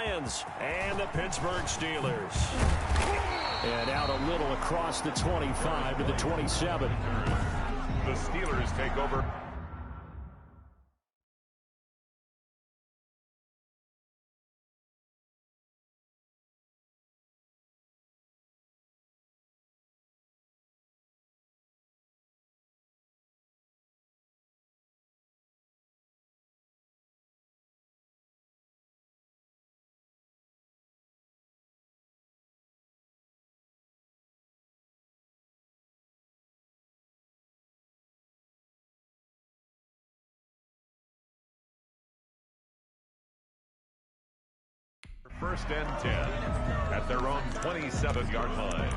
Lions and the Pittsburgh Steelers. And out a little across the 25 to the 27. The Steelers take over. First and 10 at their own 27-yard line.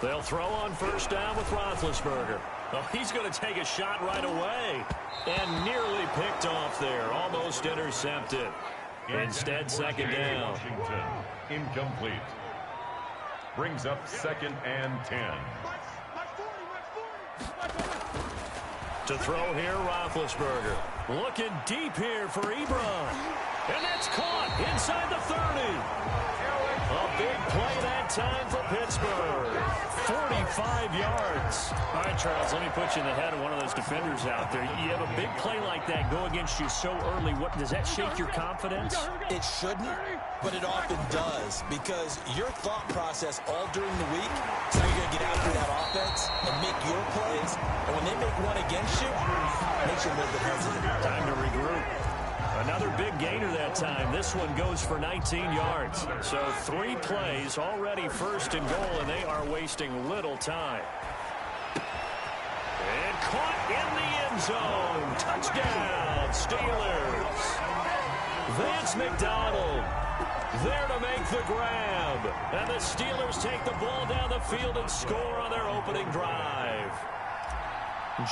They'll throw on first down with Roethlisberger. Oh, he's going to take a shot right away. And nearly picked off there. Almost intercepted. Instead, second down. Washington, incomplete. Brings up second and 10. To throw here, Roethlisberger. Looking deep here for Ebron. And that's caught inside the 30. A big play that time for Pittsburgh. 45 yards. All right, Charles, let me put you in the head of one of those defenders out there. You have a big play like that go against you so early. What does that shake your confidence? It shouldn't, but it often does, because your thought process all during the week is how you're going to get after that offense and make your plays. And when they make one against you, it makes you a little bit hesitant. Time to regroup. Another big gainer that time. This one goes for 19 yards. So 3 plays already first and goal, and they are wasting little time. And caught in the end zone. Touchdown, Steelers. Vance McDonald there to make the grab. And the Steelers take the ball down the field and score on their opening drive.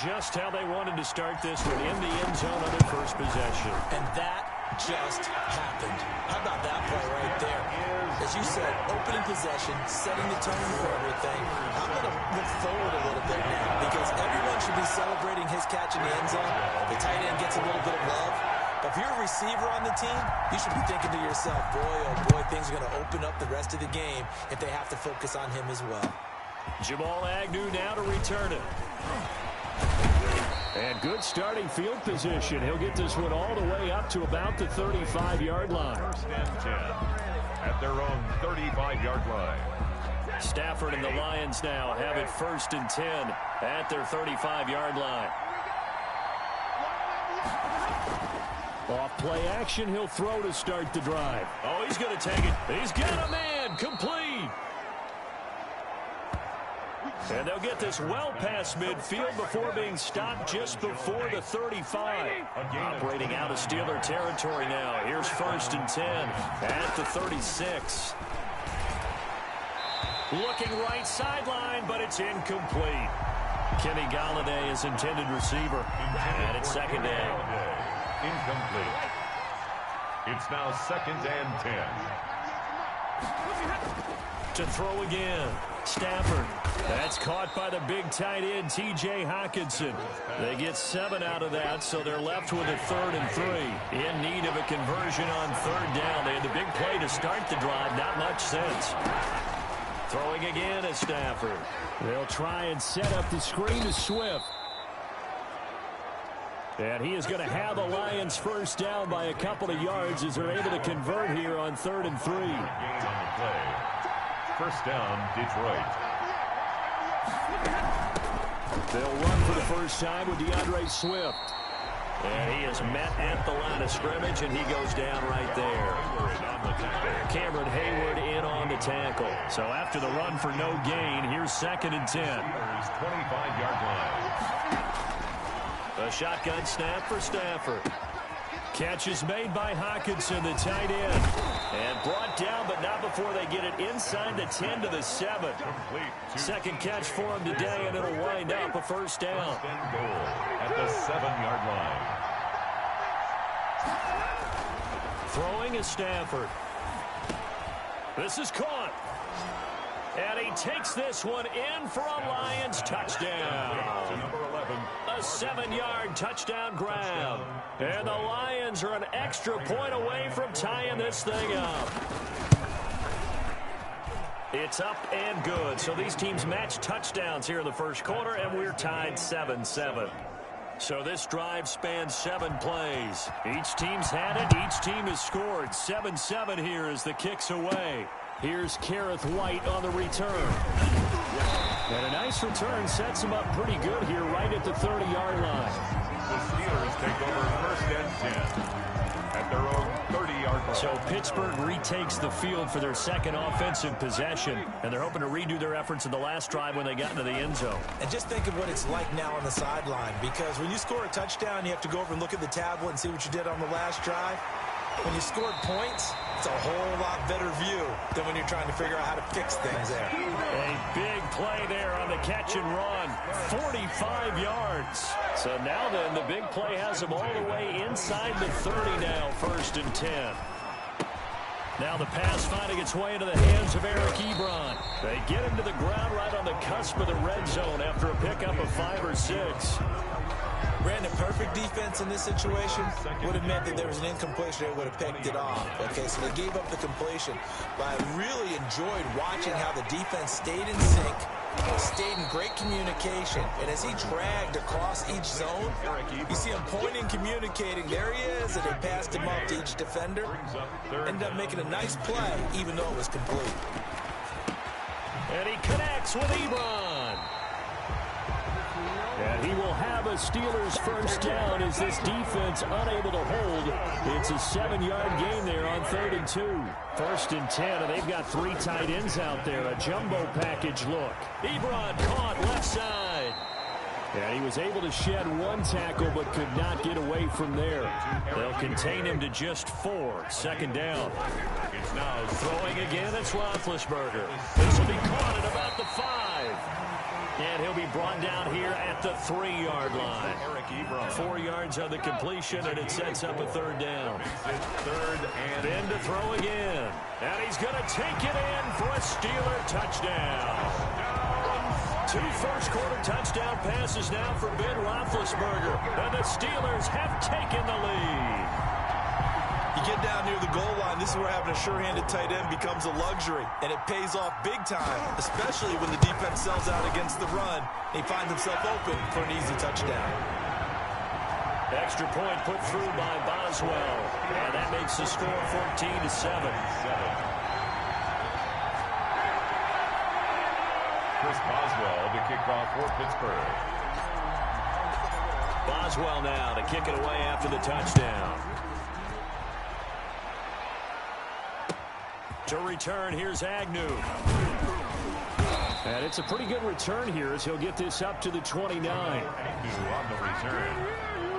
Just how they wanted to start this one, in the end zone on their first possession. And that just happened. How about that play right there? As you said, opening possession, setting the tone for everything. I'm going to look forward a little bit now, because everyone should be celebrating his catch in the end zone. The tight end gets a little bit of love. But if you're a receiver on the team, you should be thinking to yourself, boy, oh boy, things are going to open up the rest of the game if they have to focus on him as well. Jamal Agnew now to return it. And good starting field position. He'll get this one all the way up to about the 35-yard line. First and 10 at their own 35-yard line. Stafford and the Lions now have it first and 10 at their 35-yard line. Off play action, he'll throw to start the drive. Oh, he's going to take it. He's got a man. Complete. And they'll get this well past midfield before being stopped just before the 35. Operating out of Steeler territory now. Here's first and 10 at the 36. Looking right sideline, but it's incomplete. Kenny Galladay is intended receiver. And it's second down. Incomplete. It's now second and 10. To throw again. Stafford. That's caught by the big tight end, T.J. Hockenson. They get 7 out of that, so they're left with a 3rd and 3. In need of a conversion on 3rd down. They had the big play to start the drive. Not much sense. Throwing again is Stafford. They'll try and set up the screen to Swift. And he is going to have the Lions first down by a couple of yards as they're able to convert here on 3rd and 3. First down, Detroit. They'll run for the first time with DeAndre Swift. And he is met at the line of scrimmage, and he goes down right there. Cameron Hayward in on the tackle. So after the run for no gain, here's second and 10. 25-yard line. A shotgun snap for Stafford. Catch is made by Hockenson, the tight end. And brought down, but not before they get it inside the 10 to the 7. Second catch for him today, and it'll wind up a first down. First and goal at the 7-yard line. Throwing is Stafford. This is caught. And he takes this one in for a Lions touchdown. 7-yard touchdown grab. And the Lions are an extra point away from tying this thing up. It's up and good. So these teams match touchdowns here in the first quarter, and we're tied 7-7. So this drive spans 7 plays. Each team's had it. Each team has scored. 7-7 here as the kick's away. Here's Kareth White on the return. And a nice return sets him up pretty good here right at the 30-yard line. The Steelers take over first and 10 at their own 30-yard line. So Pittsburgh retakes the field for their second offensive possession, and they're hoping to redo their efforts in the last drive when they got into the end zone. And just think of what it's like now on the sideline, because when you score a touchdown, you have to go over and look at the tablet and see what you did on the last drive. When you scored points, it's a whole lot better view than when you're trying to figure out how to fix things there. A big play there on the catch and run. 45 yards. So now then, the big play has them all the way inside the 30 now, 1st and 10. Now the pass finding its way into the hands of Eric Ebron. They get him to the ground right on the cusp of the red zone after a pickup of 5 or 6. Brandon, perfect defense in this situation would have meant that there was an incompletion. They would have picked it off. Okay, so they gave up the completion. But I really enjoyed watching how the defense stayed in sync, stayed in great communication. And as he dragged across each zone, you see him pointing, communicating. There he is, and they passed him up to each defender. Ended up making a nice play, even though it was complete. And he connects with Ebron. And he will have a Steelers first down as this defense unable to hold. It's a 7-yard gain there on 3rd and 2. 1st and 10, and they've got 3 tight ends out there. A jumbo package look. Ebron caught left side. And he was able to shed 1 tackle but could not get away from there. They'll contain him to just 4. 2nd down. It's now throwing again. It's Roethlisberger. This will be caught at about the 5. And he'll be brought down here at the 3-yard line. 4 yards on the completion, and it sets up a 3rd down. 3rd and in to throw again. And he's going to take it in for a Steeler touchdown. 2 first-quarter touchdown passes now for Ben Roethlisberger. And the Steelers have taken the lead. You get down near the goal line, this is where having a sure-handed tight end becomes a luxury, and it pays off big time, especially when the defense sells out against the run. He finds himself open for an easy touchdown. Extra point put through by Boswell, and that makes the score 14-7. Chris Boswell to kick off for Pittsburgh. Boswell now to kick it away after the touchdown. To return, here's Agnew. And it's a pretty good return here as he'll get this up to the 29. Agnew on the return.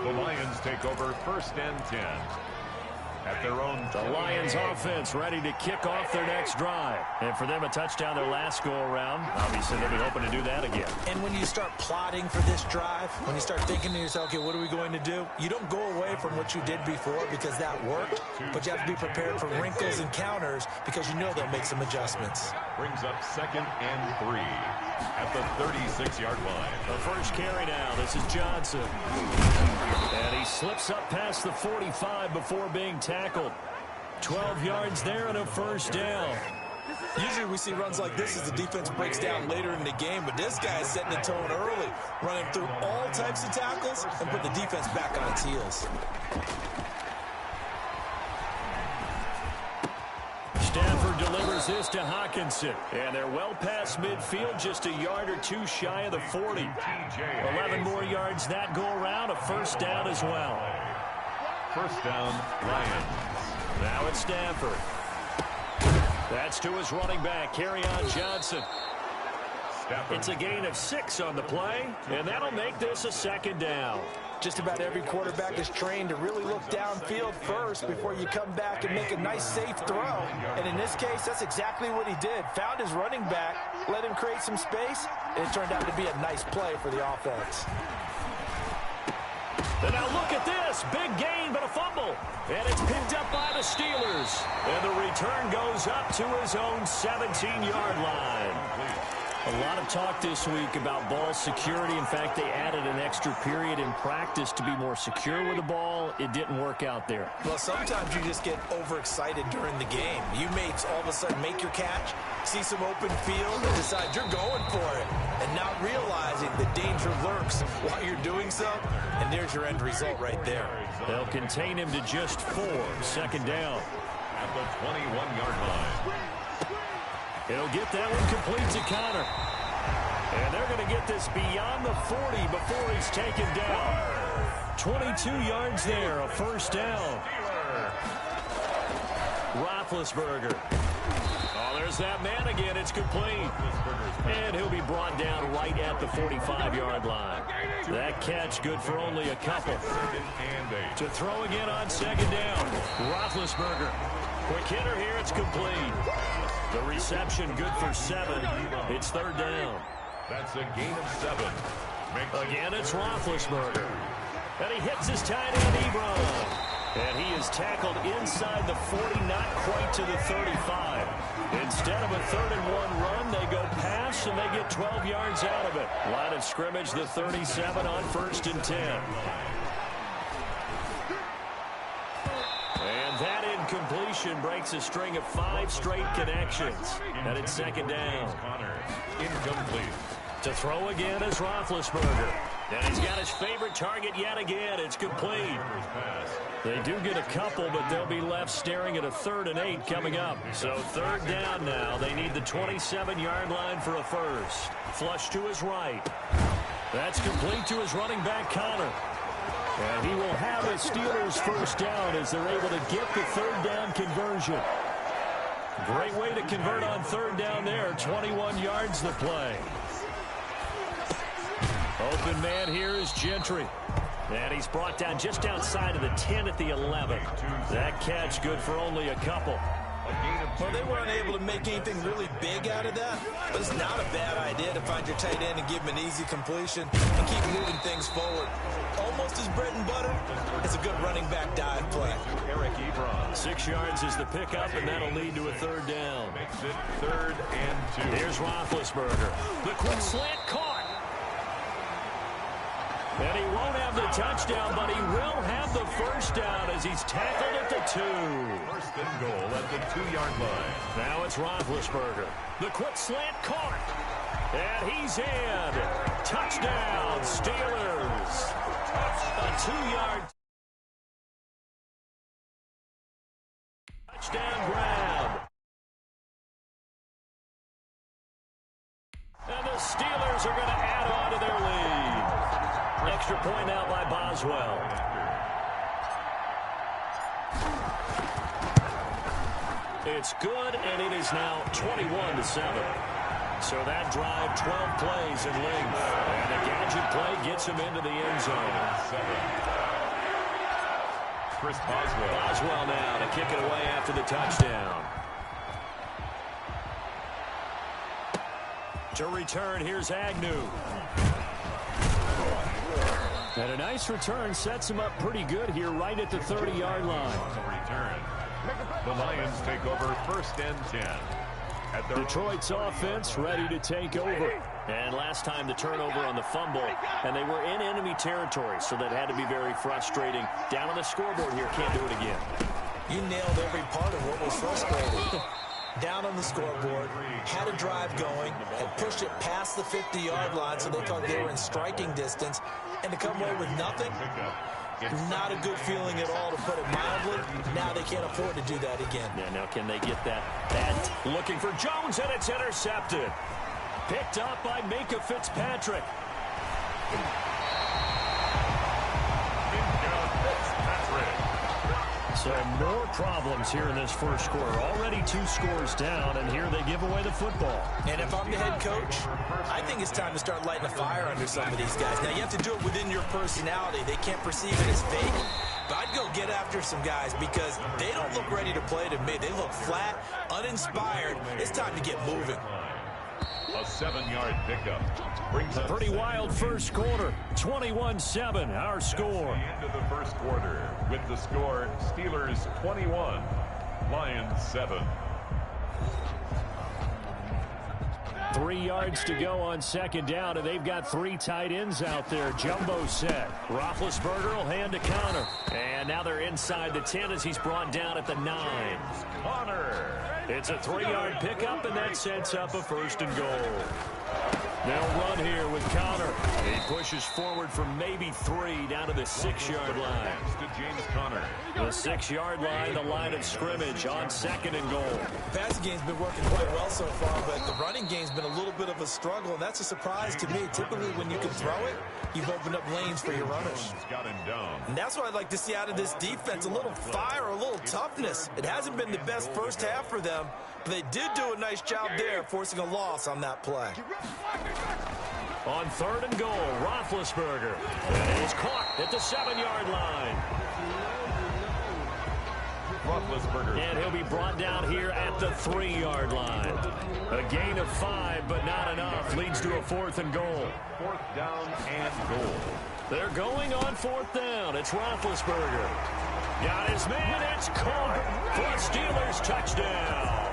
The Lions take over 1st and 10 at their own. The Lions offense ready to kick off their next drive. And for them, a touchdown their last go-around. Obviously, they'll be hoping to do that again. And when you start plotting for this drive, when you start thinking to yourself, okay, what are we going to do? You don't go away from what you did before because that worked, but you have to be prepared for wrinkles and counters because you know they'll make some adjustments. Brings up 2nd and 3 at the 36-yard line. The first carry now. This is Johnson. And he slips up past the 45 before being tackled. 12 yards there and a 1st down. Usually we see runs like this as the defense breaks down later in the game, but this guy is setting the tone early, running through all types of tackles and put the defense back on its heels. Stafford delivers this to Hockenson. And they're well past midfield, just a yard or 2 shy of the 40. 11 more yards that go around, a 1st down as well. 1st down, Lions. Now it's Stafford. That's to his running back, Kerryon Johnson. Stafford. It's a gain of 6 on the play, and that'll make this a 2nd down. Just about every quarterback is trained to really look downfield first before you come back and make a nice, safe throw. And in this case, that's exactly what he did. Found his running back, let him create some space, and it turned out to be a nice play for the offense. And now look at this. Big gain, but a fumble. And it's picked up by the Steelers. And the return goes up to his own 17-yard line. A lot of talk this week about ball security. In fact, they added an extra period in practice to be more secure with the ball. It didn't work out there. Well, sometimes you just get overexcited during the game. You may all of a sudden make your catch, see some open field, and decide you're going for it, and not realizing the danger lurks while you're doing so, and there's your end result right there. They'll contain him to just 4. Second down. At the 21-yard line. He'll get that one complete to Connor. And they're going to get this beyond the 40 before he's taken down. 22 yards there, a first down. Roethlisberger. Oh, there's that man again. It's complete. And he'll be brought down right at the 45-yard line. That catch good for only a couple. To throw again on second down. Roethlisberger. Quick hitter here. It's complete. The reception good for 7. It's third down. That's a gain of 7. Again, it's Roethlisberger. And he hits his tight end, Ebron. And he is tackled inside the 40, not quite to the 35. Instead of a 3rd-and-1 run, they go pass, and they get 12 yards out of it. Line of scrimmage, the 37 on 1st and 10. And that incompletion breaks a string of 5 straight connections. And it's second down. Incomplete. To throw again is Roethlisberger. And he's got his favorite target yet again. It's complete. They do get a couple, but they'll be left staring at a 3rd and 8 coming up. So third down now. They need the 27-yard line for a first. Flush to his right. That's complete to his running back, Connor. And he will have a Steelers first down as they're able to get the third down conversion. Great way to convert on third down there. 21 yards the play. Open man here is Gentry. And he's brought down just outside of the 10 at the 11. That catch good for only a couple. Well, they weren't able to make anything really big out of that, but it's not a bad idea to find your tight end and give him an easy completion and keep moving things forward. Almost as bread and butter. It's a good running back dive play. 6 yards is the pickup, and that'll lead to a third down. Makes it 3rd and 2. Here's Roethlisberger. The quick slant caught. And he won't have the touchdown, but he will have the first down as he's tackled at the 2. 1st and goal at the 2-yard line. Now it's Roethlisberger. The quick slant caught. And he's in. Touchdown, Steelers. A 2-yard touchdown grab. And the Steelers are going to add on to their lead. Extra point out by Boswell. It's good, and it is now 21-7. So that drive, 12 plays in length. And a gadget play gets him into the end zone. Chris Boswell. Boswell now to kick it away after the touchdown. To return, here's Agnew. And a nice return sets him up pretty good here right at the 30-yard line. Return. The Lions take over 1st and 10. At their Detroit's offense ready to take over. And last time the turnover on the fumble, and they were in enemy territory, so that had to be very frustrating. Down on the scoreboard here, can't do it again. You nailed every part of what was frustrating. Down on the scoreboard, had a drive going, had pushed it past the 50-yard line so they thought they were in striking distance, and to come away with nothing, not a good feeling at all, to put it mildly. Now they can't afford to do that again. Yeah, now can they get that? Looking for Jones, and it's intercepted. Picked up by Micah Fitzpatrick. So more problems here in this first quarter. Already 2 scores down, and here they give away the football. And if I'm the head coach, I think it's time to start lighting a fire under some of these guys. Now, you have to do it within your personality. They can't perceive it as fake. But I'd go get after some guys because they don't look ready to play to me. They look flat, uninspired. It's time to get moving. A 7-yard pickup. Brings a pretty wild first quarter. 21-7, our score. End of the first quarter with the score Steelers 21, Lions 7. 3 yards to go on second down, and they've got 3 tight ends out there. Jumbo set. Roethlisberger will hand to Connor. And now they're inside the 10 as he's brought down at the 9. Connor. It's a 3-yard pickup, and that sets up a 1st and goal. They'll run here with Connor. He pushes forward for maybe 3 down to the 6-yard line. To James Connor. The 6-yard line, the line of scrimmage on 2nd and goal. The passing game's been working quite well so far, but the running game's been a little bit of a struggle, and that's a surprise to me. Typically, when you can throw it, you've opened up lanes for your runners. Got him down. And that's what I'd like to see out of this defense, a little fire, a little toughness. It hasn't been the best first half for them, but they did do a nice job there, forcing a loss on that play. On 3rd and goal, Roethlisberger. And he's caught at the 7-yard line. Roethlisberger. And he'll be brought down here at the 3-yard line. A gain of 5, but not enough. Leads to a 4th and goal. 4th down and goal. They're going on 4th down. It's Roethlisberger. Got his man. It's caught for a Steelers touchdown.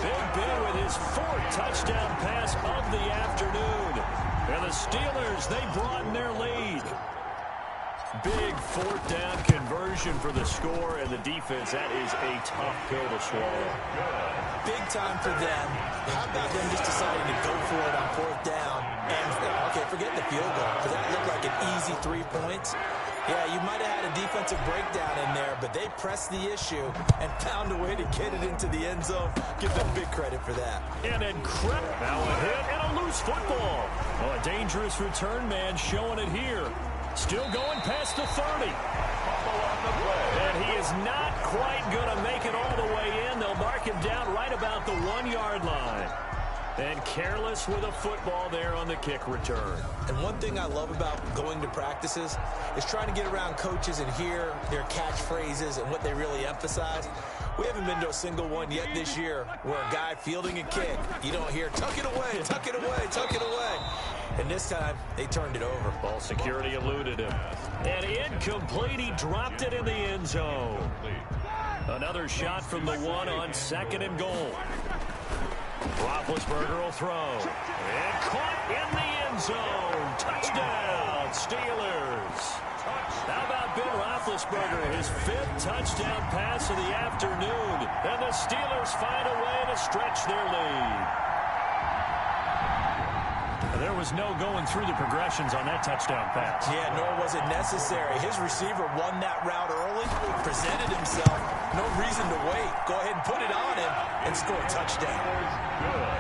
Big Ben with his 4th touchdown pass of the afternoon. And the Steelers, they broaden their lead. Big 4th down conversion for the score, and the defense, that is a tough pill to swallow. Big time for them. How about them just deciding to go for it on 4th down? And, okay, forget the field goal, because that looked like an easy 3 points. Yeah, you might have had a defensive breakdown in there, but they pressed the issue and found a way to get it into the end zone. Give them big credit for that. And incredible. Now a hit and a loose football. Oh, a dangerous return man showing it here. Still going past the 30. And he is not quite going to make it all the way in. They'll mark him down right about the 1-yard line. And careless with a football there on the kick return. And one thing I love about going to practices is trying to get around coaches and hear their catchphrases and what they really emphasize. We haven't been to a single one yet this year where a guy fielding a kick, you don't hear, tuck it away, tuck it away, tuck it away. And this time, they turned it over. Ball security eluded him. And incomplete, he dropped it in the end zone. Another shot from the 1 on 2nd and goal. Roethlisberger will throw. And caught in the end zone. Touchdown, Steelers. How about Ben Roethlisberger, his 5th touchdown pass of the afternoon. And the Steelers find a way to stretch their lead. There was no going through the progressions on that touchdown pass. Yeah, nor was it necessary. His receiver won that route early, presented himself. No reason to wait. Go ahead and put it on him and score a touchdown.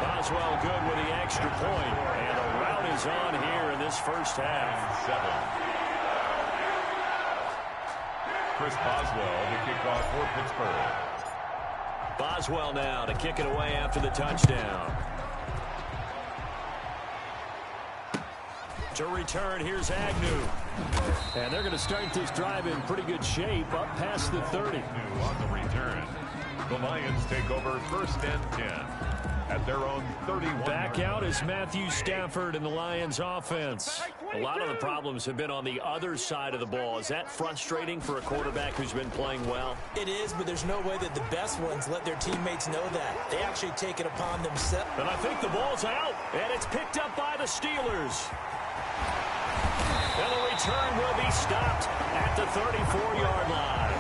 Boswell good with the extra point. And the route is on here in this first half. 7. Chris Boswell to kick off for Pittsburgh. Boswell now to kick it away after the touchdown. To return, here's Agnew. And they're going to start this drive in pretty good shape, up past the 30. On the return, the Lions take over 1st and 10 at their own 31. Back out is Matthew Stafford in the Lions offense. A lot of the problems have been on the other side of the ball. Is that frustrating for a quarterback who's been playing well? It is, but there's no way that the best ones let their teammates know that. They actually take it upon themselves. And I think the ball's out, and it's picked up by the Steelers. And the return will be stopped at the 34-yard line.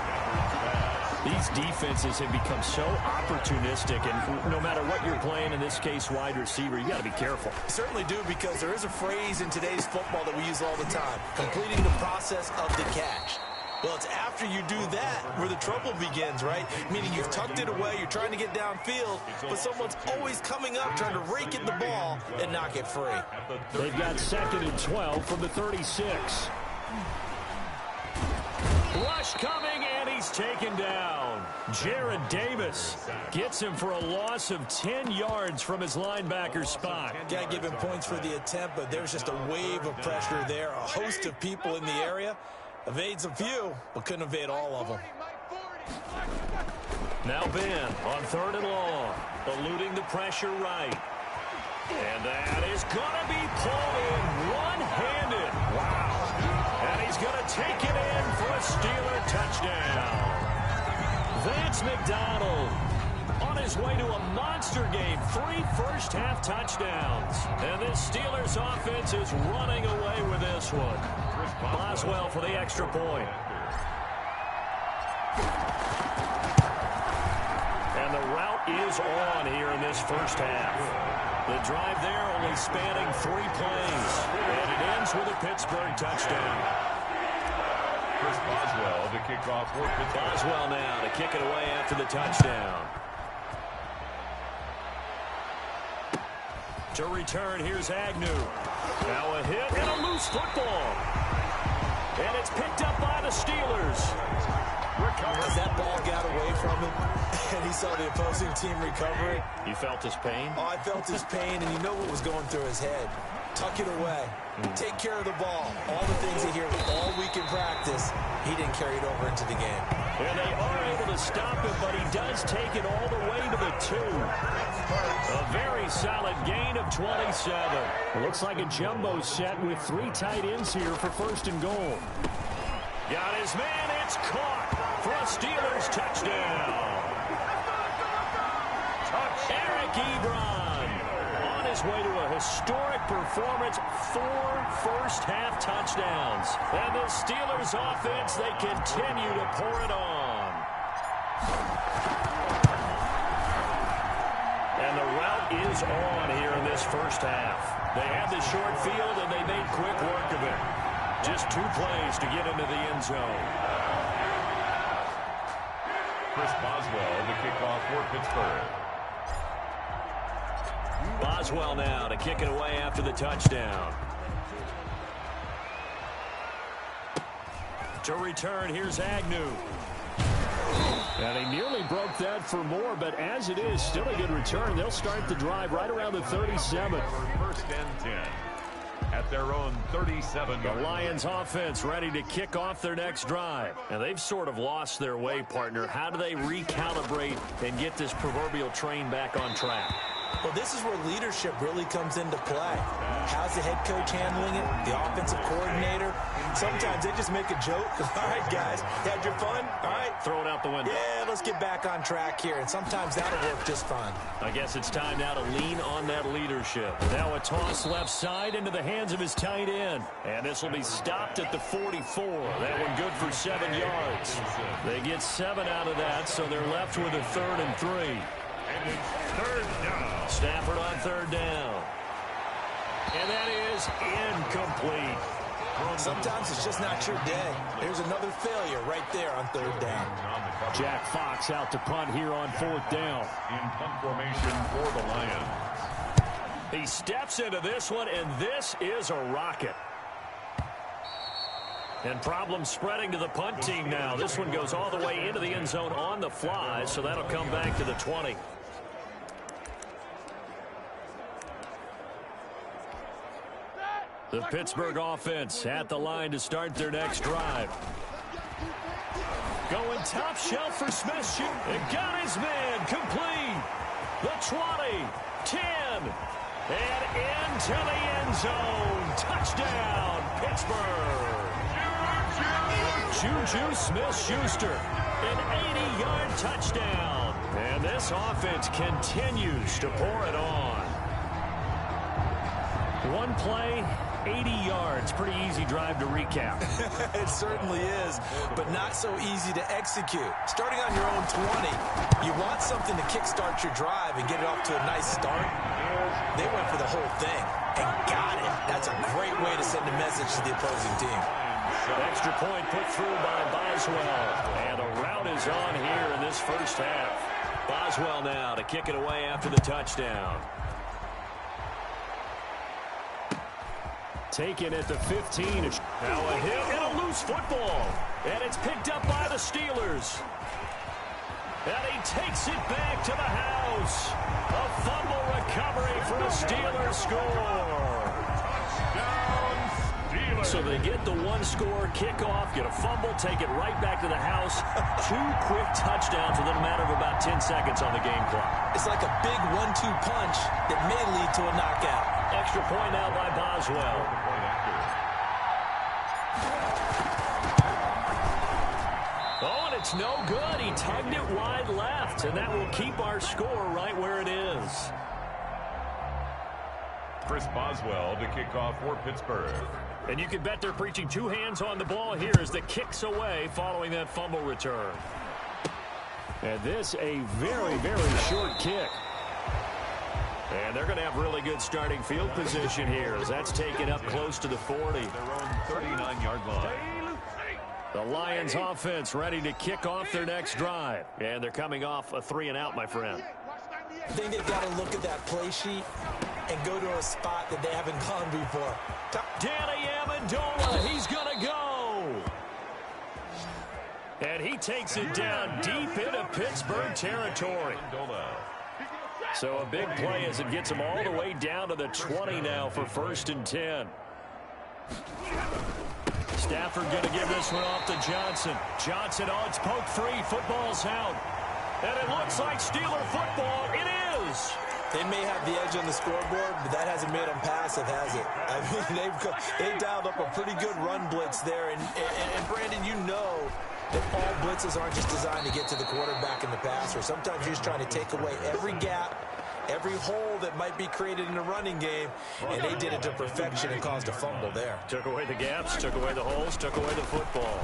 These defenses have become so opportunistic, and no matter what you're playing, in this case wide receiver, you got to be careful. Certainly do, because there is a phrase in today's football that we use all the time, completing the process of the catch. Well, it's after you do that where the trouble begins, right? Meaning you've tucked it away, you're trying to get downfield, but someone's always coming up trying to rake at the ball and knock it free. They've got 2nd and 12 from the 36. Rush coming, and he's taken down. Jared Davis gets him for a loss of 10 yards from his linebacker spot. Can't give him points for the attempt, but there's just a wave of pressure there. A host of people in the area. Evades a few, but couldn't evade all of them. Now Ben on 3rd and long, eluding the pressure right. And that is going to be pulled in one-handed. Wow. And he's going to take it in for a Steeler touchdown. Vance McDonald On his way to a monster game, 3 first-half touchdowns. And this Steelers offense is running away with this one. Boswell for the extra point. And the route is on here in this first half. The drive there only spanning 3 plays. And it ends with a Pittsburgh touchdown. Chris Boswell to kick off for Pittsburgh. Boswell now to kick it away after the touchdown. To return, here's Agnew. Now a hit and a loose football. And it's picked up by the Steelers. As that ball got away from him, and he saw the opposing team recover it. You felt his pain? Oh, I felt his pain, and you know what was going through his head. Tuck it away. Take care of the ball. All the things he hears all week in practice, he didn't carry it over into the game. And they are able to stop him, but he does take it all the way to the 2. A very solid gain of 27. It looks like a jumbo set with 3 tight ends here for 1st and goal. Got his man. It's caught for a Steelers touchdown. Eric Ebron on his way to a historic performance, 4 first-half touchdowns. And the Steelers offense, they continue to pour it on. And the route is on here in this first half. They had the short field, and they made quick work of it. Just 2 plays to get into the end zone. Chris Boswell to kick off for Pittsburgh. Boswell now to kick it away after the touchdown. To return, here's Agnew. And he nearly broke that for more, but as it is, still a good return. They'll start the drive right around the 37. 1st and 10 at their own 37. The Lions offense ready to kick off their next drive. And they've sort of lost their way, partner. How do they recalibrate and get this proverbial train back on track? Well, this is where leadership really comes into play. How's the head coach handling it? The offensive coordinator? Sometimes they just make a joke. All right, guys, had your fun? All right. Throw it out the window. Yeah, let's get back on track here. And sometimes that'll work just fine. I guess it's time now to lean on that leadership. Now a toss left side into the hands of his tight end. And this will be stopped at the 44. That one good for 7 yards. They get 7 out of that, so they're left with a 3rd and 3. And it's 3rd down. Stafford on 3rd down. And that is incomplete. Sometimes it's just not your day. There's another failure right there on 3rd down. Jack Fox out to punt here on 4th down. In punt formation for the Lions. He steps into this one, and this is a rocket. And problems spreading to the punt team now. This one goes all the way into the end zone on the fly, so that'll come back to the 20. The Pittsburgh offense at the line to start their next drive. Going top shelf for Smith. And got his man complete. The 20, 10, and into the end zone. Touchdown, Pittsburgh. Juju Smith-Schuster, an 80-yard touchdown. And this offense continues to pour it on. One play, 80 yards. Pretty easy drive to recap. It certainly is, but not so easy to execute. Starting on your own 20, you want something to kickstart your drive and get it off to a nice start. They went for the whole thing and got it. That's a great way to send a message to the opposing team. Extra point put through by Boswell. And a route is on here in this first half. Boswell now to kick it away after the touchdown. Taken at the 15. Now a hit and a loose football. And it's picked up by the Steelers. And he takes it back to the house. A fumble recovery for a Steelers score. So they get the 1-score kickoff, get a fumble, take it right back to the house. 2 quick touchdowns within a matter of about 10 seconds on the game clock. It's like a big 1-2 punch that may lead to a knockout. Extra point now by Boswell. Oh, and it's no good. He tugged it wide left, and that will keep our score right where it is. Chris Boswell to kick off for Pittsburgh. And you can bet they're preaching two hands on the ball here as the kick's away following that fumble return. And this a very, very short kick. And they're going to have really good starting field position here as that's taken up close to the 40. Their own 39-yard line. The Lions offense ready to kick off their next drive. And they're coming off a 3-and-out, my friend. I think they've got to look at that play sheet and go to a spot that they haven't gone before. Danny Amendola, he's going to go. And he takes it down deep into Pittsburgh territory. So a big play as it gets him all the way down to the 20 now for 1st and 10. Stafford going to give this one off to Johnson. Johnson, oh, it's poke free. Football's out. And it looks like Steeler football. It is. They may have the edge on the scoreboard, but that hasn't made them passive, has it? I mean, they've dialed up a pretty good run blitz there. And Brandon, you know that all blitzes aren't just designed to get to the quarterback in the passer. Sometimes you're just trying to take away every gap, every hole that might be created in the running game, and they did it to perfection and caused a fumble there. Took away the gaps, took away the holes, took away the football.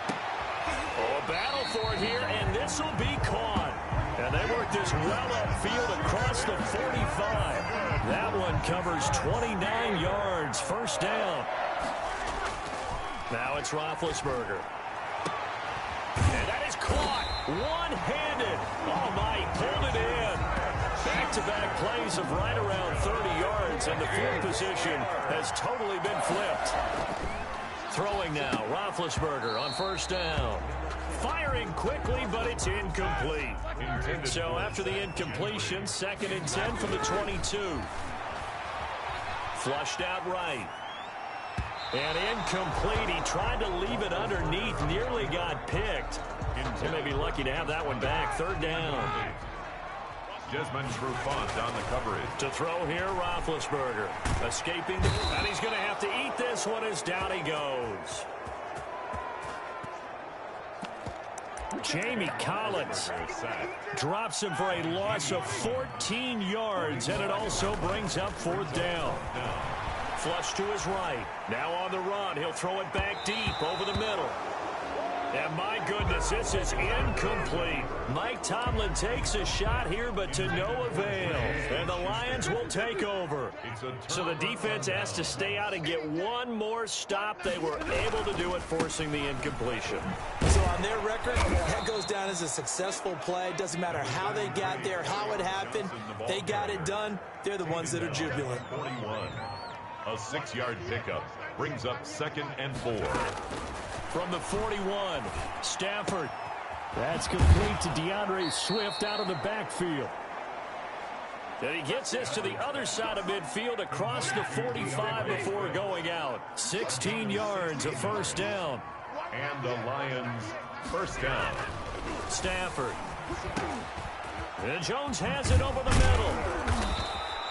Oh, a battle for it here, and this will be caught. And they work this well upfield across the 45. That one covers 29 yards, 1st down. Now it's Roethlisberger. And that is caught one-handed. Oh, my, pulled it in. Back-to-back plays of right around 30 yards, and the field position has totally been flipped. Throwing now, Roethlisberger on 1st down. Firing quickly, but it's incomplete. So after the incompletion, 2nd and 10 from the 22. Flushed out right. And incomplete. He tried to leave it underneath, nearly got picked. He may be lucky to have that one back. 3rd down. Desmond Trufant on the coverage. To throw here, Roethlisberger. Escaping, and he's going to have to eat this one as down he goes. Jamie Collins drops him for a loss of 14 yards, and it also brings up 4th down. Flush to his right. Now on the run. He'll throw it back deep over the middle. And my goodness, this is incomplete. Mike Tomlin takes a shot here, but to no avail. And the Lions will take over. So the defense has to stay out and get one more stop. They were able to do it, forcing the incompletion. So on their record, that goes down as a successful play. Doesn't matter how they got there, how it happened. They got it done. They're the ones that are jubilant. 41. A 6-yard pickup brings up 2nd and 4. From the 41, Stafford. That's complete to DeAndre Swift out of the backfield. And he gets this to the other side of midfield across the 45 before going out. 16 yards, a 1st down. And the Lions 1st down. Stafford. And Jones has it over the middle.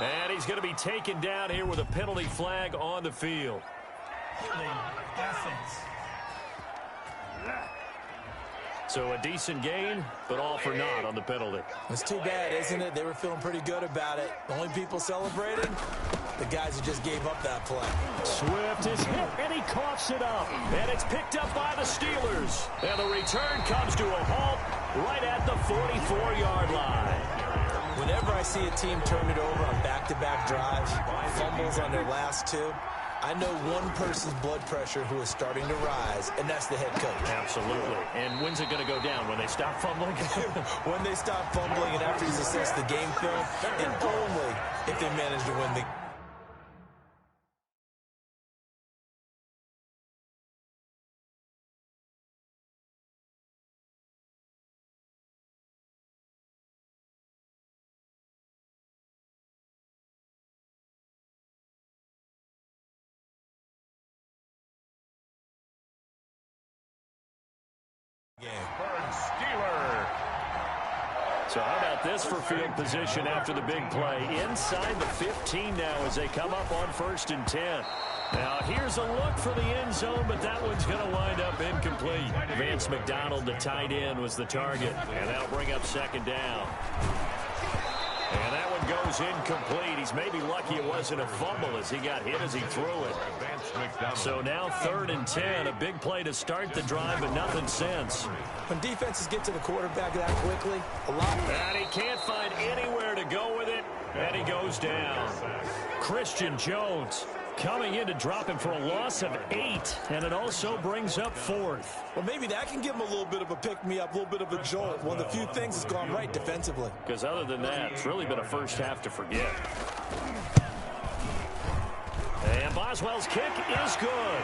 And he's going to be taken down here with a penalty flag on the field. Offense. So a decent gain, but all for naught on the penalty. It's too bad, isn't it? They were feeling pretty good about it. The only people celebrating, the guys who just gave up that play. Swift is hit, and he coughs it up. And it's picked up by the Steelers. And the return comes to a halt right at the 44-yard line. Whenever I see a team turn it over on back-to-back drives, fumbles on their last two, I know one person's blood pressure who is starting to rise, and that's the head coach. Absolutely. And when's it going to go down? When they stop fumbling? When they stop fumbling and after he's assessed the game film, and only if they manage to win the game. Steeler. So how about this for field position after the big play? Inside the 15 now as they come up on 1st and 10. Now here's a look for the end zone, but that one's going to wind up incomplete. Vance McDonald, the tight end, was the target, and that'll bring up second down. And that one goes incomplete. He's maybe lucky it wasn't a fumble as he got hit as he threw it. So now 3rd and 10, a big play to start the drive, but nothing since. When defenses get to the quarterback that quickly, a lot. And he can't find anywhere to go with it, and he goes down. Christian Jones coming in to drop him for a loss of 8, and it also brings up 4th. Well, maybe that can give him a little bit of a pick-me-up, a little bit of a jolt. One of the few things that's gone right defensively. Because other than that, it's really been a first half to forget. And Boswell's kick is good.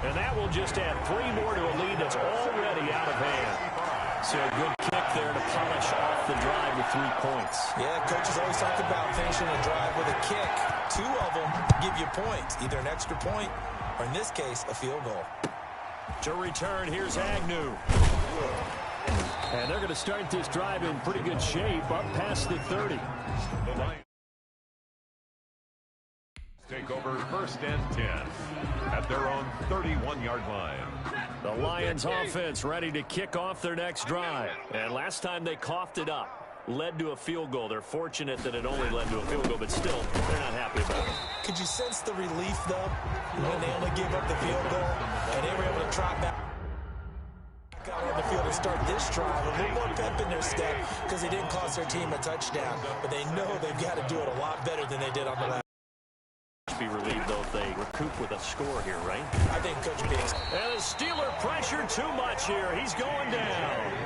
And that will just add 3 more to a lead that's already out of hand. So a good kick there to polish off the drive with 3 points. Yeah, coaches always talk about finishing a drive with a kick. 2 of them give you points, either an extra point or, in this case, a field goal. To return, here's Agnew. And they're going to start this drive in pretty good shape up past the 30. The Lions take over 1st and 10 at their own 31-yard line. The Lions offense ready to kick off their next drive. And last time they coughed it up, led to a field goal. They're fortunate that it only led to a field goal, but still, they're not happy about it. Could you sense the relief, though, when they only gave up the field goal and they were able to trot back out on the field and start this drive? A little more pep in their step because they didn't cost their team a touchdown, but they know they've got to do it a lot better than they did on the last. Be relieved, though, if they recoup with a score here, right? I think Coach Biggs. And the Steeler pressure too much here. He's going down.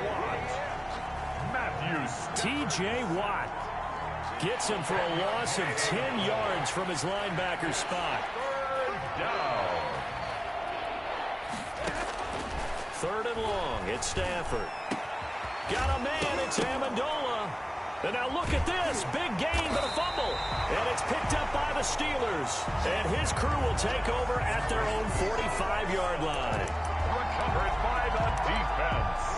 T.J. Watt gets him for a loss of 10 yards from his linebacker spot. 3rd and long. It's Stafford. Got a man. It's Amendola. And now look at this. Big gain, but a fumble. And it's picked up by the Steelers. And his crew will take over at their own 45-yard line. Recovered by the defense.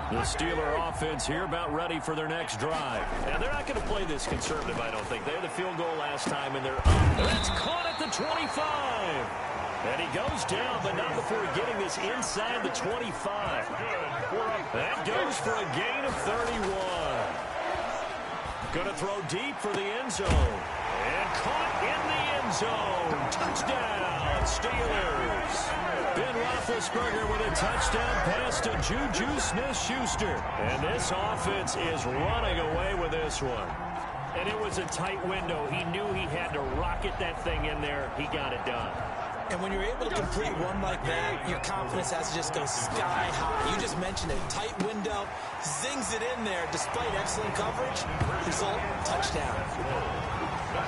The Steeler offense here about ready for their next drive. And they're not going to play this conservative, I don't think. They had the field goal last time, and they're up. That's caught at the 25. And he goes down, but not before getting this inside the 25. That goes for a gain of 31. Going to throw deep for the end zone. And caught in the end zone. Touchdown, Steelers. Ben Roethlisberger with a touchdown pass to Juju Smith-Schuster. And this offense is running away with this one. And it was a tight window. He knew he had to rocket that thing in there. He got it done. And when you're able to complete one like that, your confidence has to just go sky high. You just mentioned it. Tight window, zings it in there despite excellent coverage. Result, touchdown.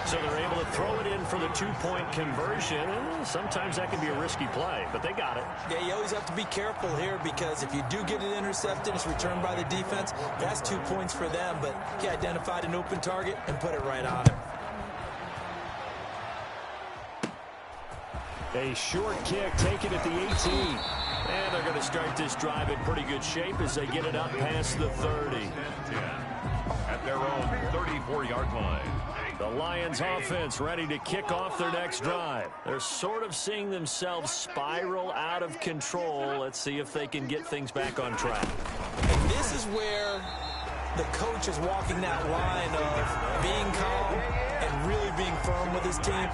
So they're able to throw it in for the 2-point conversion. Sometimes that can be a risky play, but they got it. Yeah, you always have to be careful here because if you do get it intercepted, it's returned by the defense. That's 2 points for them, but he identified an open target and put it right on him. A short kick taken at the 18. And they're going to start this drive in pretty good shape as they get it up past the 30. At their own 34-yard line. The Lions offense ready to kick off their next drive. They're sort of seeing themselves spiral out of control. Let's see if they can get things back on track. And this is where the coach is walking that line of being calm and really being firm with his team.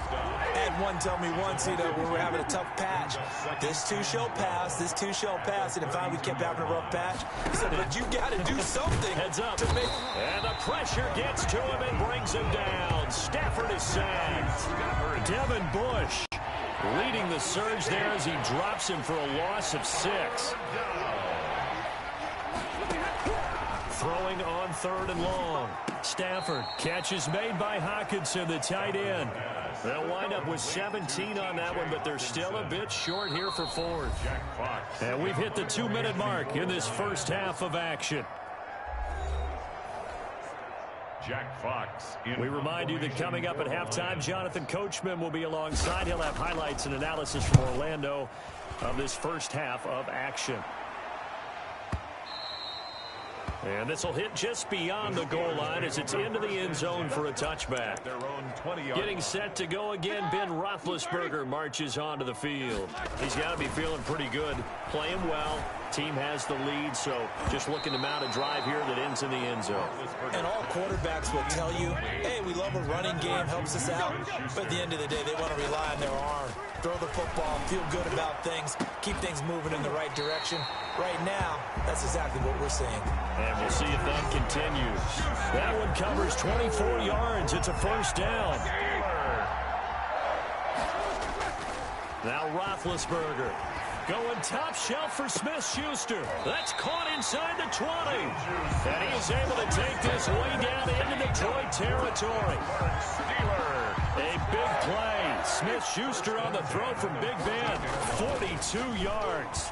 I had one tell me once, when we were having a tough patch, this too shall pass, this too shall pass, and finally we kept having a rough patch. He said, but you got to do something. Heads up. To make... And the pressure gets to him and brings him down. Stafford is sacked. Devin Bush leading the surge there as he drops him for a loss of 6. Throwing on 3rd and long. Stafford, catch is made by Hockenson, the tight end. They'll wind up with 17 on that one, but they're still a bit short here for 4th. And we've hit the 2-minute mark in this first half of action. Jack Fox. We remind you that coming up at halftime, Jonathan Coachman will be alongside. He'll have highlights and analysis from Orlando of this first half of action. And this will hit just beyond the goal line as it's into the end zone for a touchback. Their own 20-yard Getting set to go again, Ben Roethlisberger marches onto the field. He's got to be feeling pretty good, playing well. Team has the lead, so just looking to mount a drive here that ends in the end zone. And all quarterbacks will tell you, hey, we love a running game, helps us out. But at the end of the day, they want to rely on their arm, throw the football, feel good about things, keep things moving in the right direction. Right now, that's exactly what we're seeing. And we'll see if that continues. That one covers 24 yards. It's a first down. Now Roethlisberger going top shelf for Smith-Schuster. That's caught inside the 20. And he's able to take this way down into Detroit territory. A big play. Smith-Schuster on the throw from Big Ben. 42 yards.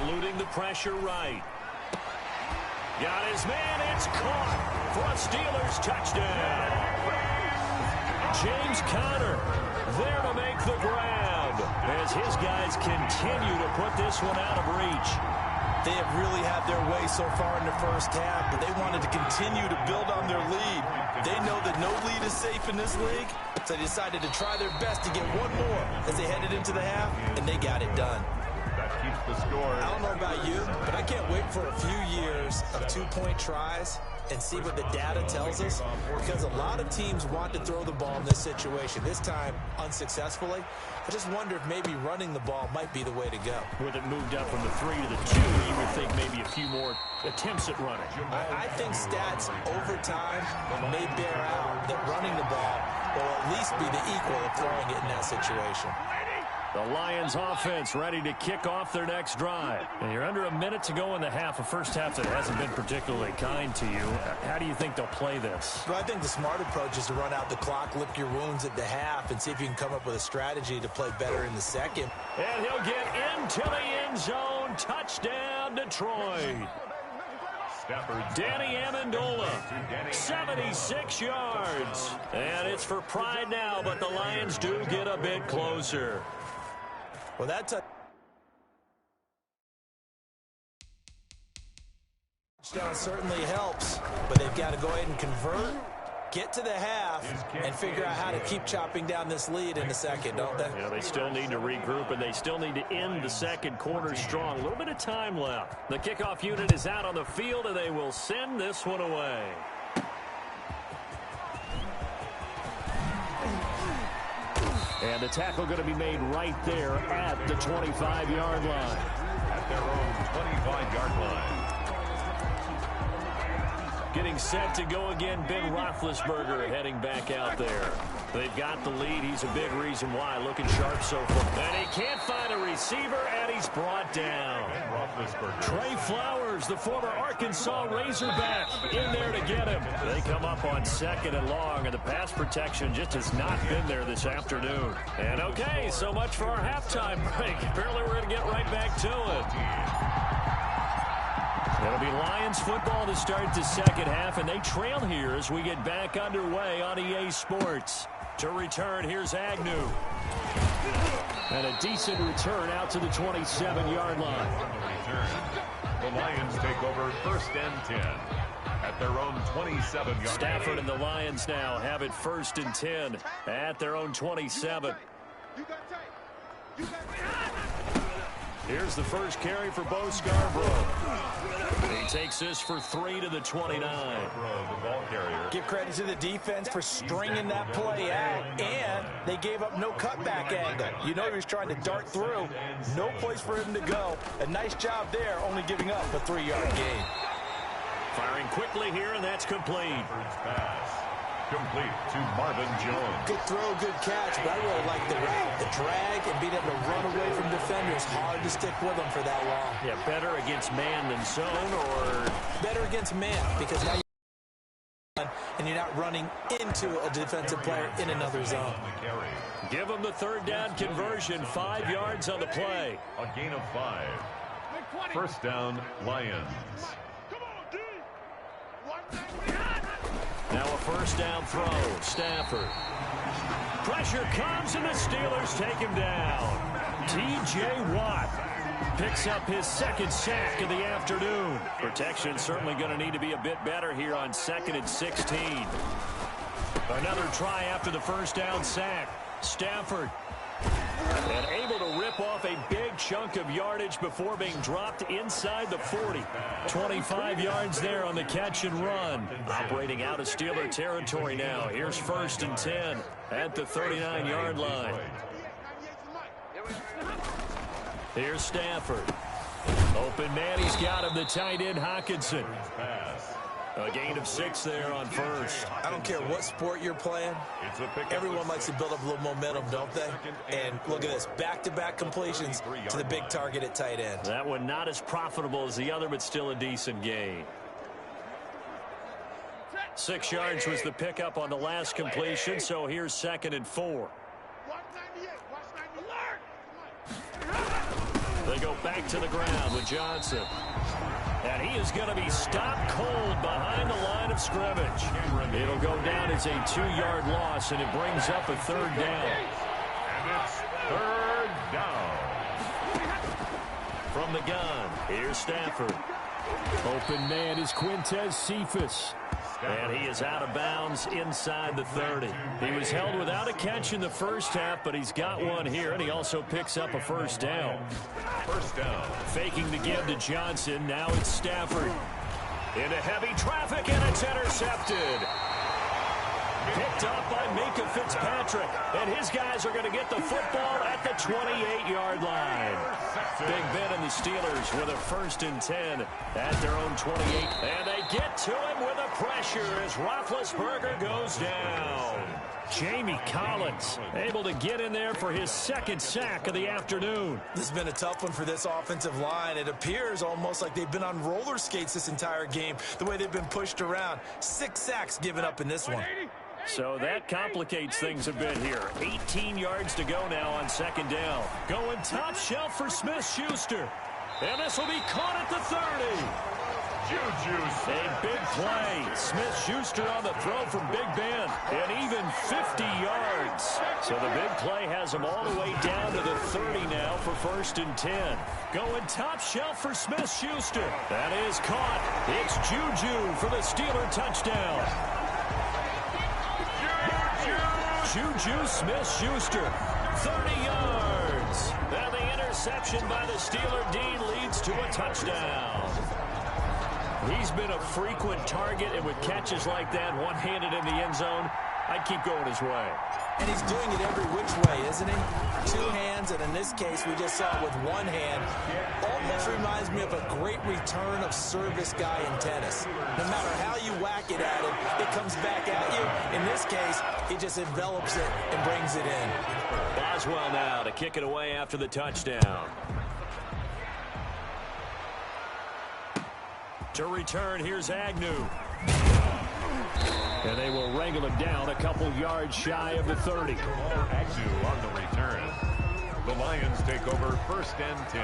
Eluding the pressure right. Got his man. It's caught for a Steelers touchdown. James Conner there to make the grab as his guys continue to put this one out of reach. They have really had their way so far in the first half, but they wanted to continue to build on their lead. They know that no lead is safe in this league, so they decided to try their best to get one more as they headed into the half, and they got it done. That keeps the score. I don't know about you, but I can't wait for a few years of two-point tries and see what the data tells us, because a lot of teams want to throw the ball in this situation. This time, unsuccessfully. I just wonder if maybe running the ball might be the way to go. With it moved up from the 3 to the 2, you would think maybe a few more attempts at running. I think stats over time may bear out that running the ball will at least be the equal of throwing it in that situation. The Lions offense ready to kick off their next drive. And you're under a minute to go in the half, a first half that hasn't been particularly kind to you. How do you think they'll play this? Well, I think the smart approach is to run out the clock, lick your wounds at the half, and see if you can come up with a strategy to play better in the second. And he'll get into the end zone. Touchdown, Detroit. Danny Amendola, 76 yards. And it's for pride now, but the Lions do get a bit closer. Well, that's a touchdown certainly helps, but they've got to go ahead and convert, get to the half, and figure out how to keep chopping down this lead in the second, don't they? Yeah, they still need to regroup, and they still need to end the second quarter strong. A little bit of time left. The kickoff unit is out on the field, and they will send this one away. And the tackle going to be made right there at the 25-yard line. At their own 25-yard line. Getting set to go again, Ben Roethlisberger heading back out there. They've got the lead. He's a big reason why. Looking sharp so far. And he can't find a receiver, and he's brought down. Trey Flowers, the former Arkansas Razorback, in there to get him. They come up on 2nd and long, and the pass protection just has not been there this afternoon. And okay, so much for our halftime break. Apparently we're going to get right back to it. It'll be Lions football to start the second half, and they trail here as we get back underway on EA Sports. To return, here's Agnew. And a decent return out to the 27-yard line. On the return, the Lions take over 1st and 10 at their own 27-yard line. Stafford and the Lions now have it 1st and 10 at their own 27. Here's the first carry for Bo Scarborough. He takes this for 3 to the 29. The ball carrier. Give credit to the defense for stringing that play out, and they gave up no cutback angle. You know he was trying to dart through. No place for him to go. A nice job there, only giving up a 3-yard gain. Firing quickly here, and that's complete. Pass. Complete to Marvin Jones. Good throw, good catch, but I really like the route. The drag and being able to run away from defenders. Hard to stick with them for that long. Yeah, better against man than zone, or better against man, because now and you're not running into a defensive player in another zone. Give them the 3rd down conversion. 5 yards on the play. A gain of 5. 1st down, Lions. Now a 1st down throw. Stafford. Pressure comes, and the Steelers take him down. T.J. Watt Picks up his second sack of the afternoon. Protection certainly going to need to be a bit better here on 2nd and 16. Another try after the first down sack. Stafford. And able to rip off a big chunk of yardage before being dropped inside the 40. 25 yards there on the catch and run. Operating out of Steeler territory now. Here's 1st and 10 at the 39-yard line. Here's Stafford. Open man, he's got him, the tight end, Hockenson. A gain of 6 there on first. I don't care what sport you're playing. Everyone likes to build up a little momentum, don't they? And look at this, back-to-back completions to the big target at tight end. That one not as profitable as the other, but still a decent gain. 6 yards was the pickup on the last completion, so here's 2nd and 4. They go back to the ground with Johnson. And he is going to be stopped cold behind the line of scrimmage. It'll go down as a 2-yard loss, and it brings up a 3rd down. And it's 3rd down. From the gun, here's Stafford. Open man is Quintez Cephas. And he is out of bounds inside the 30. He was held without a catch in the first half, but he's got one here, and he also picks up a 1st down. 1st down. Faking the give to Johnson. Now it's Stafford. Into heavy traffic, and it's intercepted. Picked up by Minka Fitzpatrick. And his guys are going to get the football at the 28-yard line. Big Ben and the Steelers with a 1st and 10 at their own 28. And they get to him with a pressure as Roethlisberger goes down. Jamie Collins able to get in there for his 2nd sack of the afternoon. This has been a tough one for this offensive line. It appears almost like they've been on roller skates this entire game, the way they've been pushed around. 6 sacks given up in this one. So that complicates things a bit here. 18 yards to go now on 2nd down. Going top shelf for Smith-Schuster. And this will be caught at the 30. A big play. Smith-Schuster on the throw from Big Ben. And even 50 yards. So the big play has him all the way down to the 30 now for 1st and 10. Going top shelf for Smith-Schuster. That is caught. It's Juju for the Steeler touchdown. Juju Smith-Schuster, 30 yards. And the interception by the Steeler D leads to a touchdown. He's been a frequent target, and with catches like that, one-handed in the end zone, I'd keep going his way. And he's doing it every which way, isn't he? 2 hands, and in this case, we just saw it with 1 hand. Almost reminds me of a great return of service guy in tennis. No matter how you whack it at him, it comes back at you. In this case, he just envelops it and brings it in. Boswell now to kick it away after the touchdown. To return, here's Agnew. And they will wrangle him down a couple yards shy of the 30. Agnew on the return. The Lions take over 1st and 10.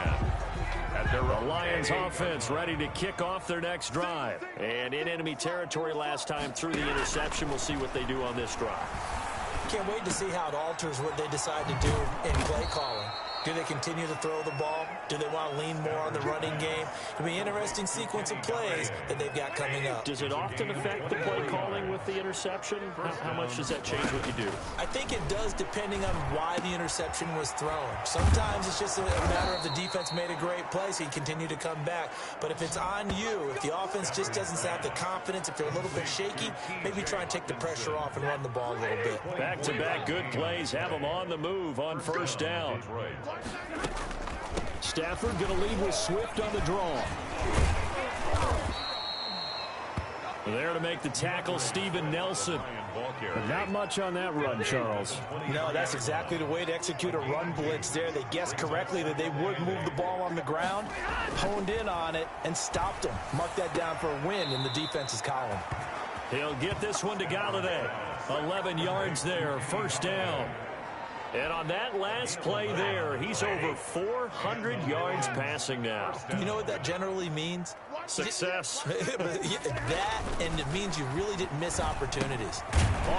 At their The Lions offense ready to kick off their next drive. And in enemy territory last time through the interception. We'll see what they do on this drive. Can't wait to see how it alters what they decide to do in play calling. Do they continue to throw the ball? Do they want to lean more on the running game? It'll be an interesting sequence of plays that they've got coming up. Does it often affect the play calling with the interception? How much does that change what you do? I think it does, depending on why the interception was thrown. Sometimes it's just a matter of the defense made a great play, so you continue to come back. But if it's on you, if the offense just doesn't have the confidence, if they're a little bit shaky, maybe try and take the pressure off and run the ball a little bit. Back-to-back good plays have them on the move on 1st down. Stafford going to lead with Swift on the draw. There to make the tackle, Steven Nelson. But not much on that run, Charles. No, that's exactly the way to execute a run blitz there. They guessed correctly that they would move the ball on the ground, honed in on it, and stopped them. Mark that down for a win in the defense's column. He'll get this one to Galladay. 11 yards there, 1st down. And on that last play there, he's over 400 yards passing now. You know what that generally means? Success. That, and it means you really didn't miss opportunities.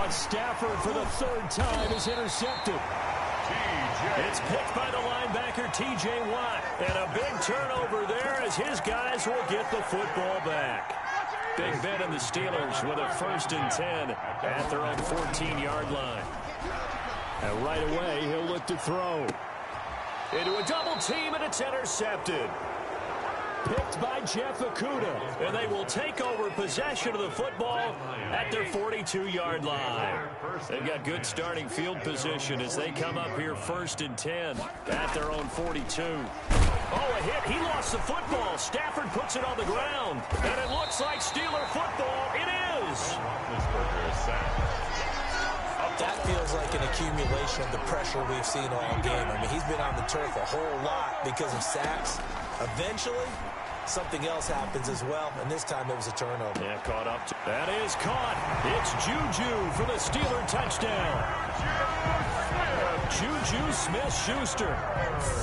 On Stafford for the 3rd time is intercepted. It's picked by the linebacker playmaker T.J. Watt. And a big turnover there as his guys will get the football back. Big Ben and the Steelers with a 1st and 10 at their own 14-yard line. And right away, he'll look to throw. Into a double team, and it's intercepted. Picked by Jeff Okudah, and they will take over possession of the football at their 42-yard line. They've got good starting field position as they come up here 1st and 10 at their own 42. Oh, a hit. He lost the football. Stafford puts it on the ground, and it looks like Steeler football. It is. That feels like an accumulation of the pressure we've seen all game. I mean, he's been on the turf a whole lot because of sacks. Eventually, something else happens as well, and this time it was a turnover. Yeah, caught up. That is caught. It's Juju for the Steeler touchdown. Juju Smith-Schuster,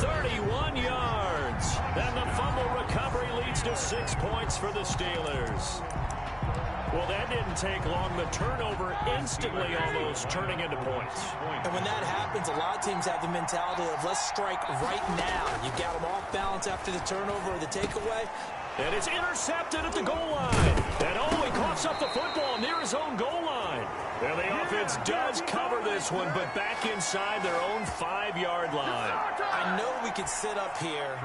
31 yards. And the fumble recovery leads to 6 points for the Steelers. Well, that didn't take long. The turnover instantly almost turning into points. And when that happens, a lot of teams have the mentality of let's strike right now. You've got them off balance after the turnover or the takeaway. And it's intercepted at the goal line. And he coughs up the football near his own goal line. And the offense does cover this one, but back inside their own 5-yard line. I know we could sit up here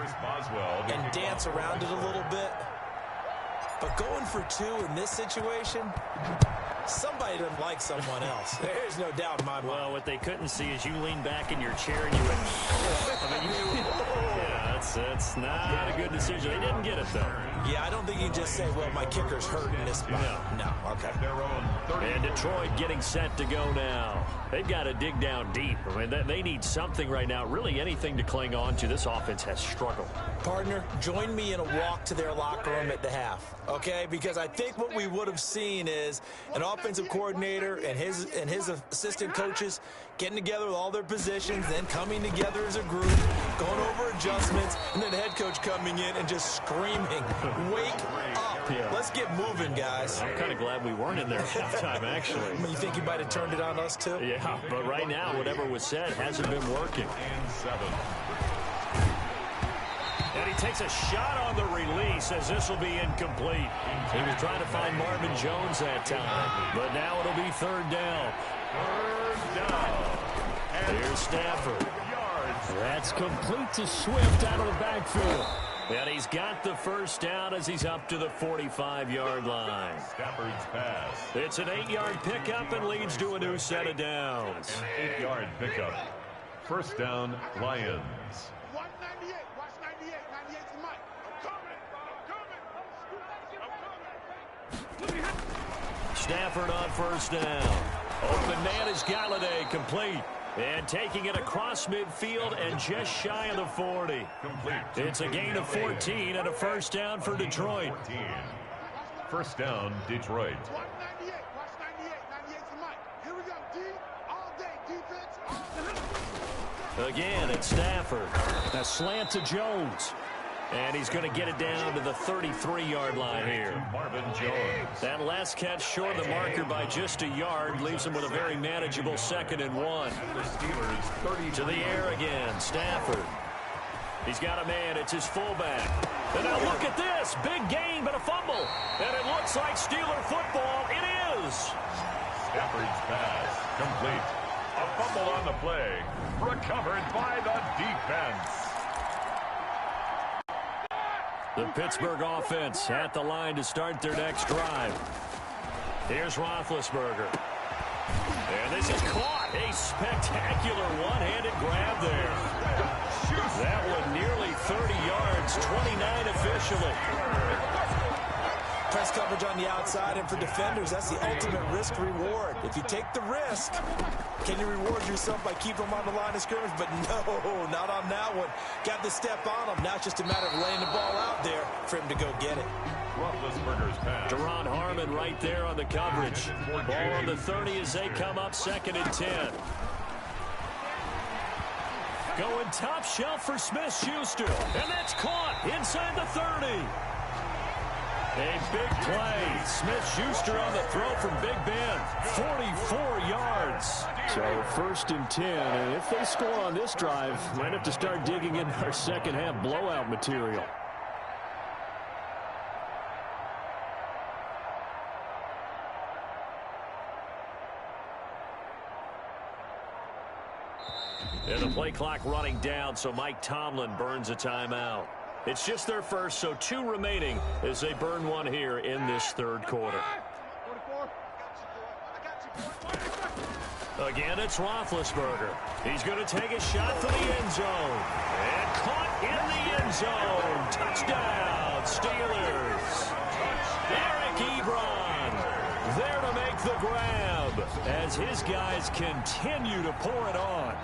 and dance around it a little bit. But going for 2 in this situation, somebody doesn't like someone else. There's no doubt in my mind. Well, what they couldn't see is you lean back in your chair and you went, yeah, that's not a good decision. They didn't get it, though. Yeah, I don't think you can just say, well, my kicker's hurt in this spot. No, okay. And Detroit getting set to go now. They've got to dig down deep. I mean, they need something right now, really anything to cling on to. This offense has struggled. Partner, join me in a walk to their locker room at the half, okay? Because I think what we would have seen is an offensive coordinator and his assistant coaches getting together with all their positions, then coming together as a group, going over adjustments, and then the head coach coming in and just screaming, wake up. Yeah. Let's get moving, guys. I'm kind of glad we weren't in there at halftime, actually. I mean, you think he might have turned it on us, too? Yeah, but right now, whatever was said hasn't been working. And he takes a shot on the release as this will be incomplete. He was trying to find Marvin Jones that time, but now it'll be 3rd down. Here's Stafford. That's complete to Swift out of the backfield. And he's got the 1st down as he's up to the 45-yard line. Stafford's pass. It's an 8-yard pickup and leads to a new set of downs. An 8-yard pickup. 1st down, Lions. Stafford on 1st down. Open man is Galladay, complete. And taking it across midfield and just shy of the 40. It's a gain of 14 and a 1st down for Detroit. 1st down, Detroit. Again, it's Stafford. A slant to Jones. And he's going to get it down to the 33-yard line here. Marvin Jones. That last catch short of the marker by just a yard leaves him with a very manageable 2nd and 1. The Steelers 30 to the air again, Stafford. He's got a man. It's his fullback. And now look at this. Big gain, but a fumble. And it looks like Steeler football. It is. Stafford's pass. Complete. A fumble on the play. Recovered by the defense. The Pittsburgh offense at the line to start their next drive. Here's Roethlisberger. And this is caught. A spectacular one-handed grab there. That one nearly 30 yards, 29 officially. Press coverage on the outside, and for defenders, that's the ultimate risk-reward. If you take the risk, can you reward yourself by keeping them on the line of scrimmage? But no, not on that one. Got the step on him. Now it's just a matter of laying the ball out there for him to go get it. Roethlisberger's pass. Deron Harmon right there on the coverage. Ball on the 30 as they come up 2nd and 10. Going top shelf for Smith-Schuster. And that's caught inside the 30. A big play. Smith-Schuster on the throw from Big Ben. 44 yards. So 1st and 10. And if they score on this drive, might have to start digging into our second half blowout material. And the play clock running down, so Mike Tomlin burns a timeout. It's just their first, so 2 remaining as they burn one here in this 3rd quarter. Again, it's Roethlisberger. He's going to take a shot for the end zone. And caught in the end zone. Touchdown, Steelers. Eric Ebron there to make the grab as his guys continue to pour it on.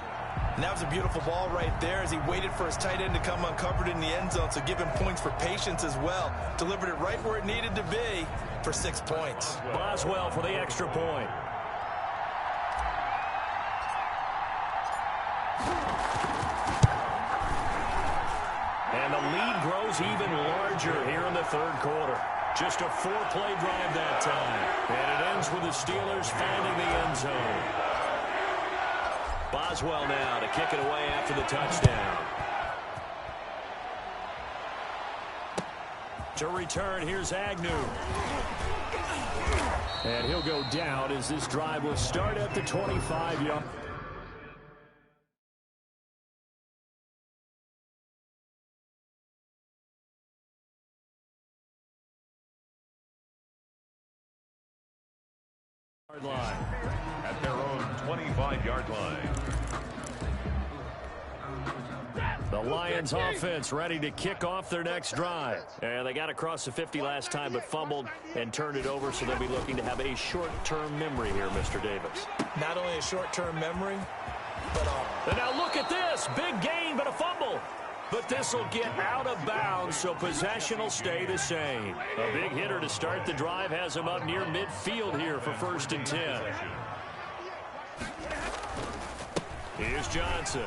And that was a beautiful ball right there as he waited for his tight end to come uncovered in the end zone, so give him points for patience as well. Delivered it right where it needed to be for 6 points. Boswell for the extra point. And the lead grows even larger here in the 3rd quarter. Just a 4-play drive that time. And it ends with the Steelers finding the end zone. Boswell now to kick it away after the touchdown. To return, here's Agnew. And he'll go down as this drive will start at the 25-yard. line at their own 25-yard line. The Lions offense ready to kick off their next drive. And they got across the 50 last time but fumbled and turned it over, so they'll be looking to have a short-term memory here, Mr. Davis. Not only a short-term memory, but and now look at this. Big gain, but a fumble. But this will get out of bounds, so possession will stay the same. A big hitter to start the drive has him up near midfield here for 1st and 10. Here's Johnson.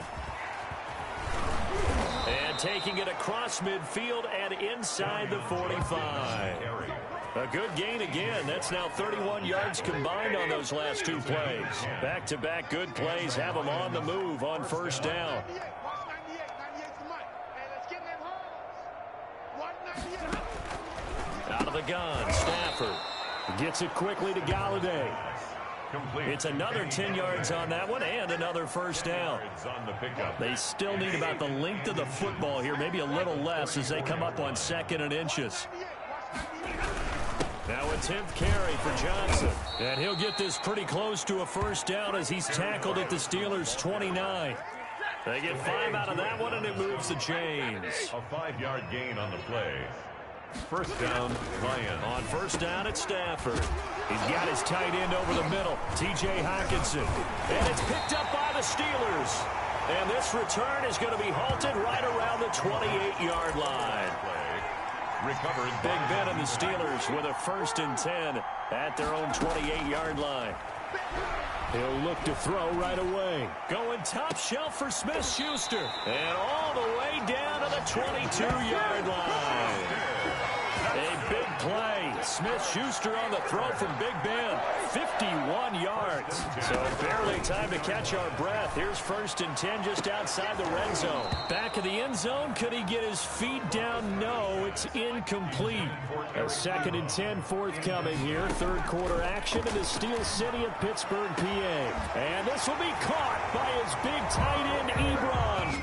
And taking it across midfield and inside the 45. A good gain again. That's now 31 yards combined on those last 2 plays. Back-to-back good plays have them on the move on 1st down. Out of the gun, Stafford gets it quickly to Galladay. It's another 10 yards on that one and another 1st down. They still need about the length of the football here, maybe a little less as they come up on 2nd and inches. Now a 10th carry for Johnson. And he'll get this pretty close to a 1st down as he's tackled at the Steelers' 29. They get 5 out of that one, and it moves the chains. A 5-yard gain on the play. 1st down, Lions. On 1st down, it's Stafford. He's got his tight end over the middle, T.J. Hockenson. And it's picked up by the Steelers. And this return is going to be halted right around the 28-yard line. Recovered. Big Ben and the Steelers with a 1st and 10 at their own 28-yard line. He'll look to throw right away. Going top shelf for Smith-Schuster. And all the way down to the 22-yard line. A big play. Smith-Schuster on the throw from Big Ben. 51 yards. So barely time to catch our breath. Here's 1st and 10 just outside the red zone. Back of the end zone. Could he get his feet down? No, it's incomplete. A 2nd and 10 forthcoming here. 3rd quarter action in the Steel City of Pittsburgh, PA. And this will be caught by his big tight end, Ebron.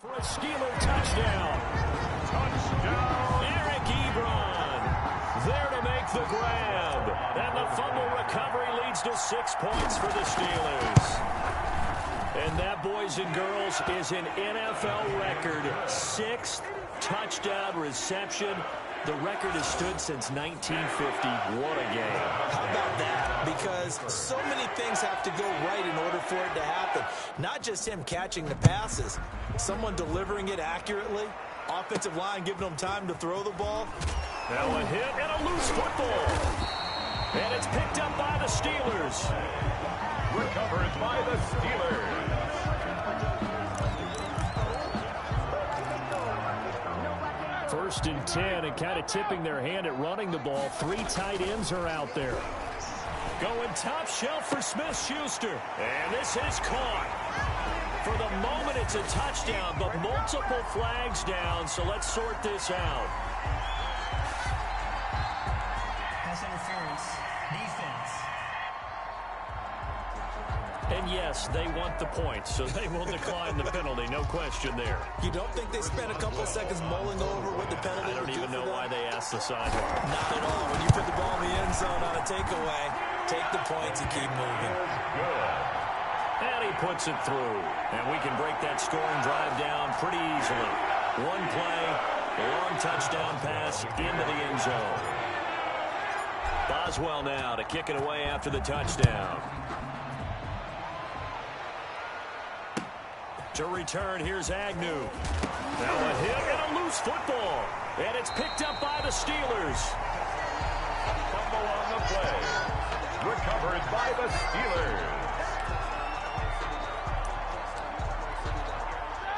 For a Steeler touchdown. Touchdown. Eric Ebron there to make the grab. And the fumble recovery leads to 6 points for the Steelers. And that, boys and girls, is an NFL record 6th touchdown reception. The record has stood since 1950. What a game. How about that? Because so many things have to go right in order for it to happen. Not just him catching the passes. Someone delivering it accurately. Offensive line giving them time to throw the ball. Now a hit and a loose football. And it's picked up by the Steelers. Recovered by the Steelers. First and 10, and kind of tipping their hand at running the ball. 3 tight ends are out there. Going top shelf for Smith-Schuster. And this is caught. For the moment, it's a touchdown, but multiple flags down, so let's sort this out. Pass interference. Defense. And yes, they want the points, so they will decline the penalty. No question there. You don't think they spent a couple of seconds mulling over what the penalty I don't would do even know for them? why they asked the sideline. Not at all. When you put the ball in the end zone on a takeaway, take the points and keep moving. And he puts it through. And we can break that scoring drive down pretty easily. One play, a long touchdown pass into the end zone. Boswell now to kick it away after the touchdown. To return, here's Agnew. Now a hit and a loose football. And it's picked up by the Steelers. Fumble on the play. Recovered by the Steelers.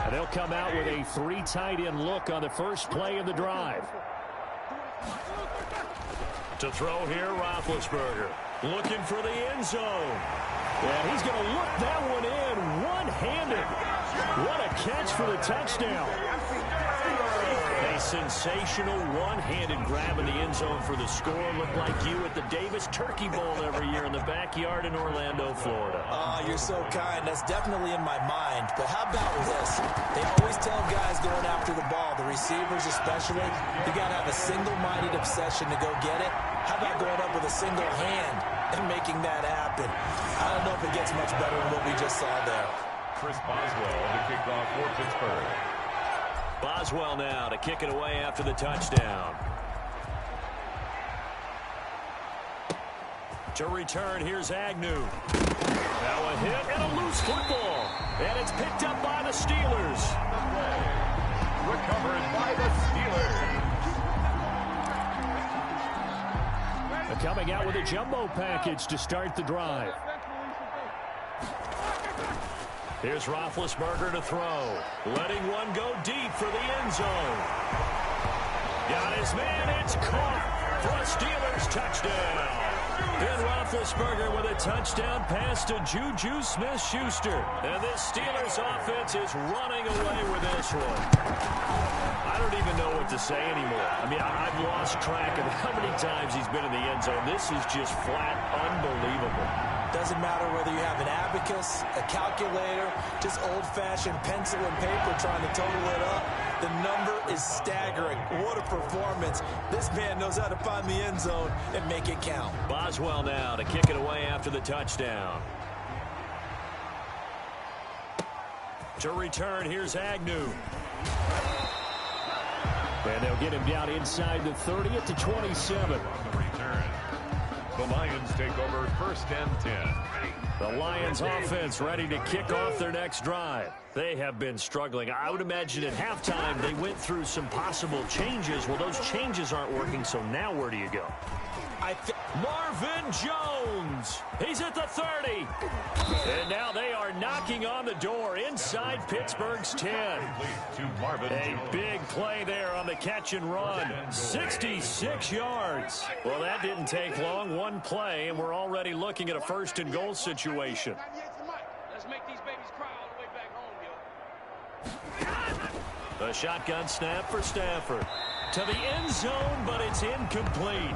And they'll come out with a 3 tight end look on the first play of the drive. To throw here, Roethlisberger. Looking for the end zone. And he's going to look that one in one-handed. What a catch for the touchdown. A sensational one-handed grab in the end zone for the score. Looked like you at the Davis Turkey Bowl every year in the backyard in Orlando, Florida. Oh, you're so kind. That's definitely in my mind. But how about this? They always tell guys going after the ball, the receivers especially, you got to have a single-minded obsession to go get it. How about going up with a single hand and making that happen? I don't know if it gets much better than what we just saw there. Chris Boswell to kick off for Pittsburgh. Boswell now to kick it away after the touchdown. To return, here's Agnew. Now a hit and a loose football. And it's picked up by the Steelers. Recovered by the Steelers. They're coming out with a jumbo package to start the drive. Here's Roethlisberger to throw. Letting one go deep for the end zone. Got his man. It's caught for a Steelers touchdown. Ben Roethlisberger with a touchdown pass to Juju Smith-Schuster. And this Steelers offense is running away with this one. I don't even know what to say anymore. I mean, I've lost track of how many times he's been in the end zone. This is just flat unbelievable. Doesn't matter whether you have an abacus, a calculator, just old-fashioned pencil and paper trying to total it up. The number is staggering. What a performance. This man knows how to find the end zone and make it count. Boswell now to kick it away after the touchdown. To return, here's Agnew. And they'll get him down inside the 30 at the 27. The return. The Lions take over first and 10. The Lions offense ready to kick off their next drive. They have been struggling. I would imagine at halftime they went through some possible changes. Well, those changes aren't working, so now where do you go? Marvin Jones. He's at the 30. And now they are knocking on the door inside Pittsburgh's 10. To Marvin A Jones. big play there on the catch and run. 66 yards. Well, that didn't take long. One play, and we're already looking at a first and goal situation. Let's make these babies cry all the way back home, yo. The shotgun snap for Stafford. To the end zone, but it's incomplete.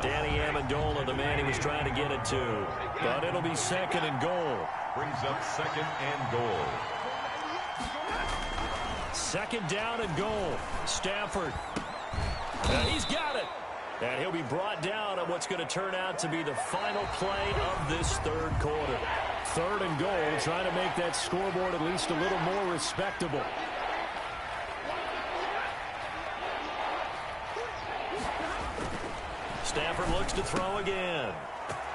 Danny Amendola, the man he was trying to get it to. But it'll be second and goal. Brings up second and goal. second down and goal. Stafford. And he's got it. And he'll be brought down on what's going to turn out to be the final play of this third quarter. Third and goal, trying to make that scoreboard at least a little more respectable. Stafford looks to throw again.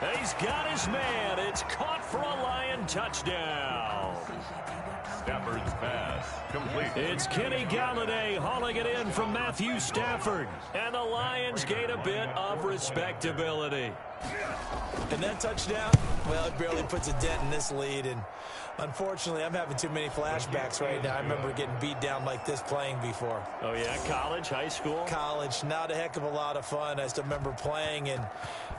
And he's got his man. It's caught for a Lion touchdown. Stafford's pass complete. It's Kenny Galladay hauling it in from Matthew Stafford. And the Lions gain a bit of respectability. And that touchdown, well, it barely puts a dent in this lead. And unfortunately, I'm having too many flashbacks right now. I remember getting beat down like this playing before. Oh, yeah? College, high school? College, not a heck of a lot of fun. I still remember playing and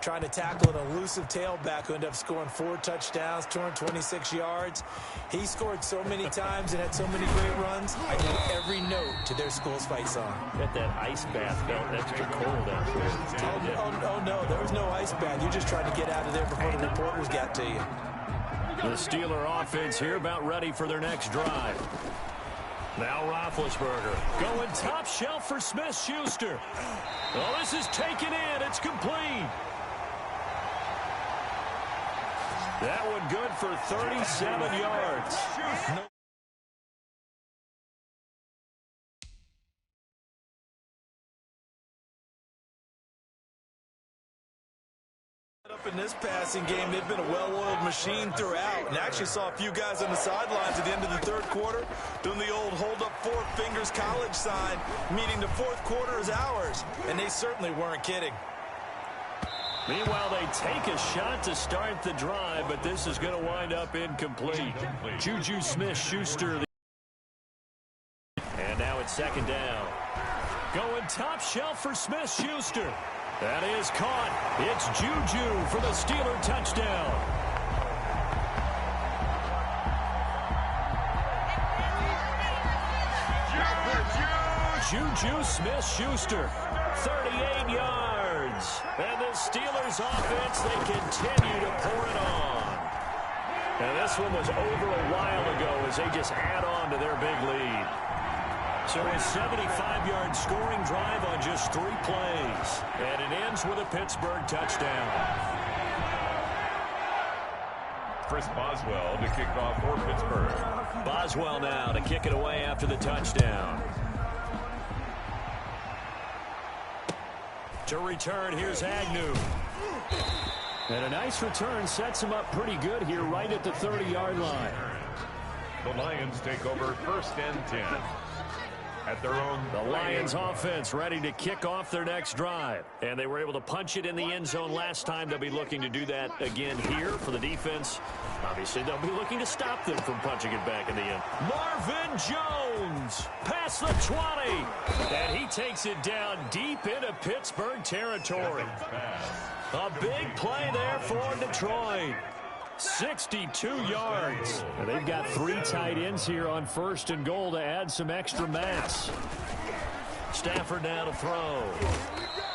trying to tackle an elusive tailback who ended up scoring 4 touchdowns, 226 yards. He scored so many times and had so many great runs. I knew every note to their school's fight song. Got that ice bath felt extra cold out there. Oh, no, there was no ice bath. You just tried to get out of there before the reporters got to you. The Steeler offense here about ready for their next drive. Now Roethlisberger going top shelf for Smith-Schuster. Oh, this is taken in. It's complete. That one good for 37 yards. Up in this passing game, they've been a well-oiled machine throughout. And actually saw a few guys on the sidelines at the end of the third quarter doing the old hold up 4 fingers college sign, meaning the fourth quarter is ours. And they certainly weren't kidding. Meanwhile, they take a shot to start the drive, but this is going to wind up incomplete. Juju Smith-Schuster. And now it's second down. Going top shelf for Smith-Schuster. That is caught. It's Juju for the Steeler touchdown. Juju Smith-Schuster, 38 yards. And the Steelers offense, they continue to pour it on. And this one was over a while ago as they just add on to their big lead. So a 75-yard scoring drive on just 3 plays. And it ends with a Pittsburgh touchdown. Chris Boswell to kick off for Pittsburgh. Boswell now to kick it away after the touchdown. To return, here's Agnew. And a nice return sets him up pretty good here right at the 30-yard line. The Lions take over 1st and 10. At their own. The Lions offense ready to kick off their next drive. And they were able to punch it in the end zone last time. They'll be looking to do that again here for the defense. Obviously, they'll be looking to stop them from punching it back in the end. Marvin Jones past the 20. And he takes it down deep into Pittsburgh territory. A big play there for Detroit. 62 yards. And they've got 3 tight ends here on 1st and goal to add some extra mass. Stafford now to throw.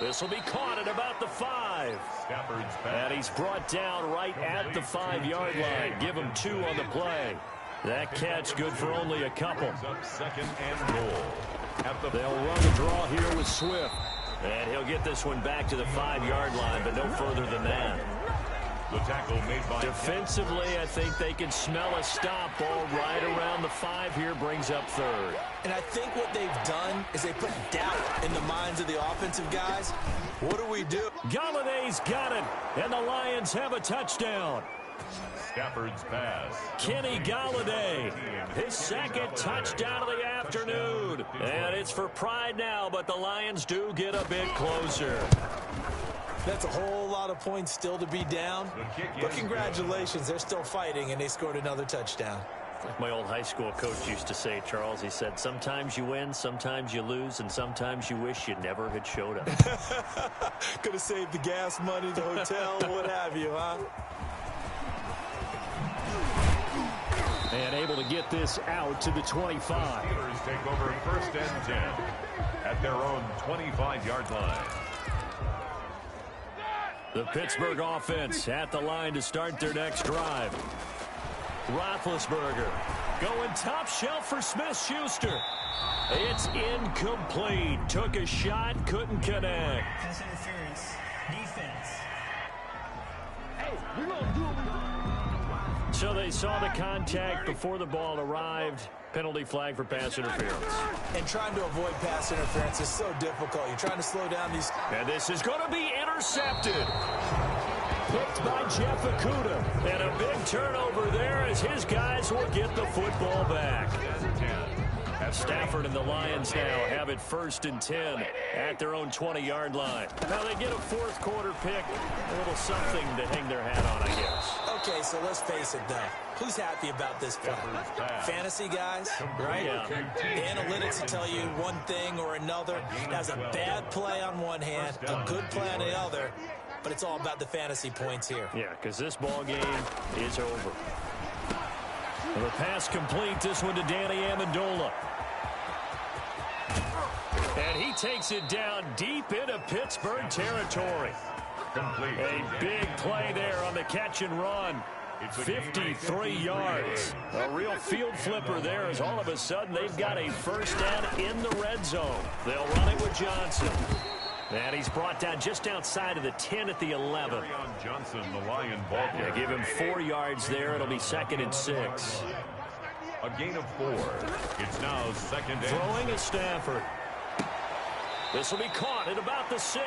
This will be caught at about the 5. Stafford's pass. And he's brought down right at the 5-yard line. Give him 2 on the play. That catch good for only a couple. Up 2nd and goal. They'll run the draw here with Swift. And he'll get this one back to the 5-yard line, but no further than that. The tackle made by defensively, I think they can smell a stop ball right around the 5 here, brings up 3rd. And I think what they've done is they put doubt in the minds of the offensive guys. What do we do? Galladay's got it, and the Lions have a touchdown. Stafford's pass. Kenny Galladay, his 2nd touchdown of the afternoon. And it's for pride now, but the Lions do get a bit closer. That's a whole lot of points still to be down. But congratulations, they're still fighting, and they scored another touchdown. Like my old high school coach used to say, Charles, he said, sometimes you win, sometimes you lose, and sometimes you wish you never had showed up. Could have saved the gas money, the hotel, what have you, huh? And able to get this out to the 25. Steelers take over 1st and 10 at their own 25-yard line. The Pittsburgh offense at the line to start their next drive. Roethlisberger Going top shelf for Smith-Schuster. It's incomplete. Took a shot, couldn't connect. Pass interference. Defense. So they saw the contact before the ball arrived. Penalty flag for pass interference. And trying to avoid pass interference is so difficult. You're trying to slow down these. And this is going to be intercepted. Picked by Jeff Okuda. And a big turnover there as his guys will get the football back. Stafford and the Lions now have it 1st and 10 at their own 20-yard line. Now they get a fourth quarter pick. A little something to hang their hat on, I guess. Okay, so let's face it, though. Who's happy about this play? Fantasy guys, right? Yeah. The analytics will tell you one thing or another. That's a bad play on one hand, a good play on the other, but it's all about the fantasy points here. Yeah, because this ball game is over. And the pass complete, this one to Danny Amendola. And he takes it down deep into Pittsburgh territory. Complete. A big play there on the catch and run. 53 yards. A real field flipper there as all of a sudden they've got a first down in the red zone. They'll run it with Johnson. And he's brought down just outside of the 10 at the 11. Johnson, the Lion ball. Yeah, give him 4 yards there. It'll be 2nd and 6. A gain of 4. It's now 2nd and Throwing is Stafford. This will be caught at about the 6.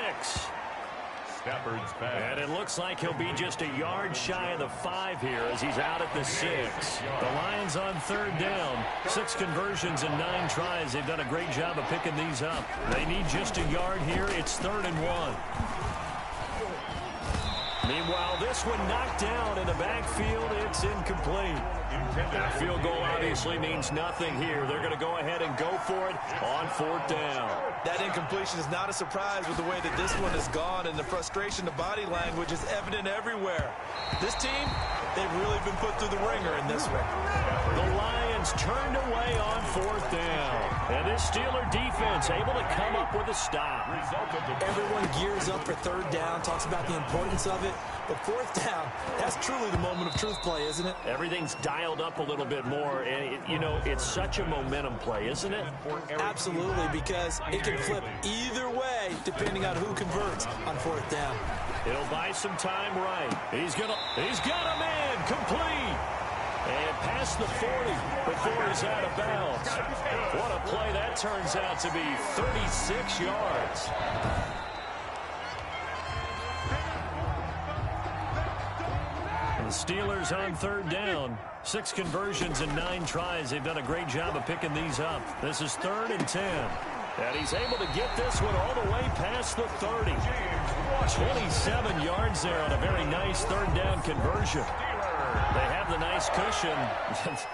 Stafford's pass. And it looks like he'll be just a yard shy of the 5 here as he's out at the 6. The Lions on 3rd down. 6 conversions and 9 tries. They've done a great job of picking these up. They need just a yard here. It's 3rd and 1. Meanwhile, this one knocked down in the backfield. It's incomplete. That field goal obviously means nothing here. They're going to go ahead and go for it on 4th down. That incompletion is not a surprise with the way that this one has gone, and the frustration, the body language is evident everywhere. This team, they've really been put through the ringer in this one. The Lions turned away on 4th down. And this Steeler defense able to come up with a stop. Everyone gears up for 3rd down, talks about the importance of it. But 4th down, that's truly the moment of truth play, isn't it? Everything's dialed up a little bit more. And, it's such a momentum play, isn't it? Absolutely, because it can flip either way depending on who converts on 4th down. It'll buy some time right. He's got a man complete. And past the 40 before he's out of bounds. What a play that turns out to be. 36 yards. The Steelers on 3rd down. 6 conversions and 9 tries. They've done a great job of picking these up. This is 3rd and 10. And he's able to get this one all the way past the 30. 27 yards there on a very nice 3rd down conversion. They have the nice cushion.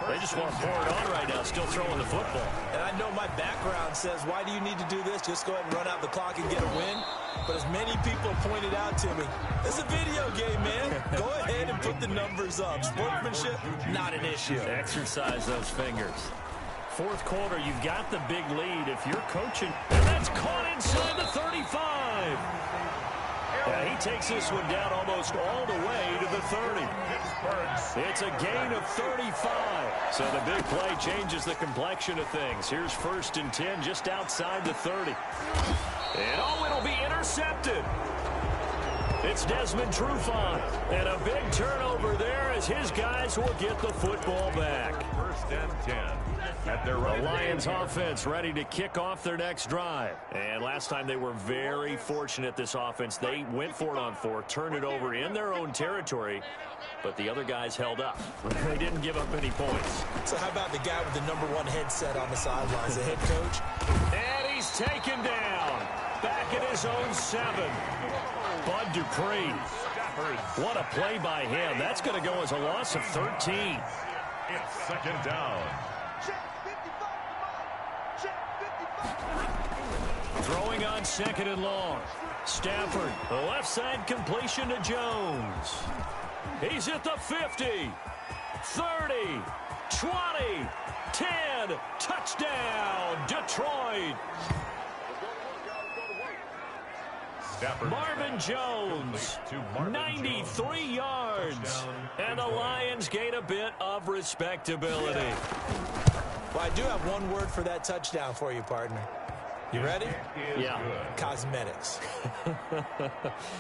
They just want to pour it on right now, still throwing the football. And I know my background says, why do you need to do this? Just go ahead and run out the clock and get a win. But as many people pointed out to me, it's a video game, man. Go ahead and put the numbers up. Sportsmanship, not an issue. Exercise those fingers. 4th quarter, you've got the big lead if you're coaching. And that's caught inside the 35. And he takes this one down almost all the way to the 30. It's a gain of 35. So the big play changes the complexion of things. Here's 1st and 10 just outside the 30. And it'll be intercepted. It's Desmond Trufant. And a big turnover there as his guys will get the football back. 1st and 10. At their The Lions offense ready to kick off their next drive. And last time they were very fortunate, this offense. They went for it on 4, turned it over in their own territory, but the other guys held up. They didn't give up any points. So how about the guy with the #1 headset on the sidelines, the head coach? And he's taken down. Back at his own 7. Bud Dupree. What a play by him. That's going to go as a loss of 13. It's 2nd down. Throwing on 2nd and long. Stafford, the left side completion to Jones. He's at the 50, 30, 20, 10. Touchdown, Detroit. Marvin Jones, 93 yards. And the Lions gain a bit of respectability. Well, I do have one word for that touchdown for you, partner. You ready? Yeah. Cosmetics.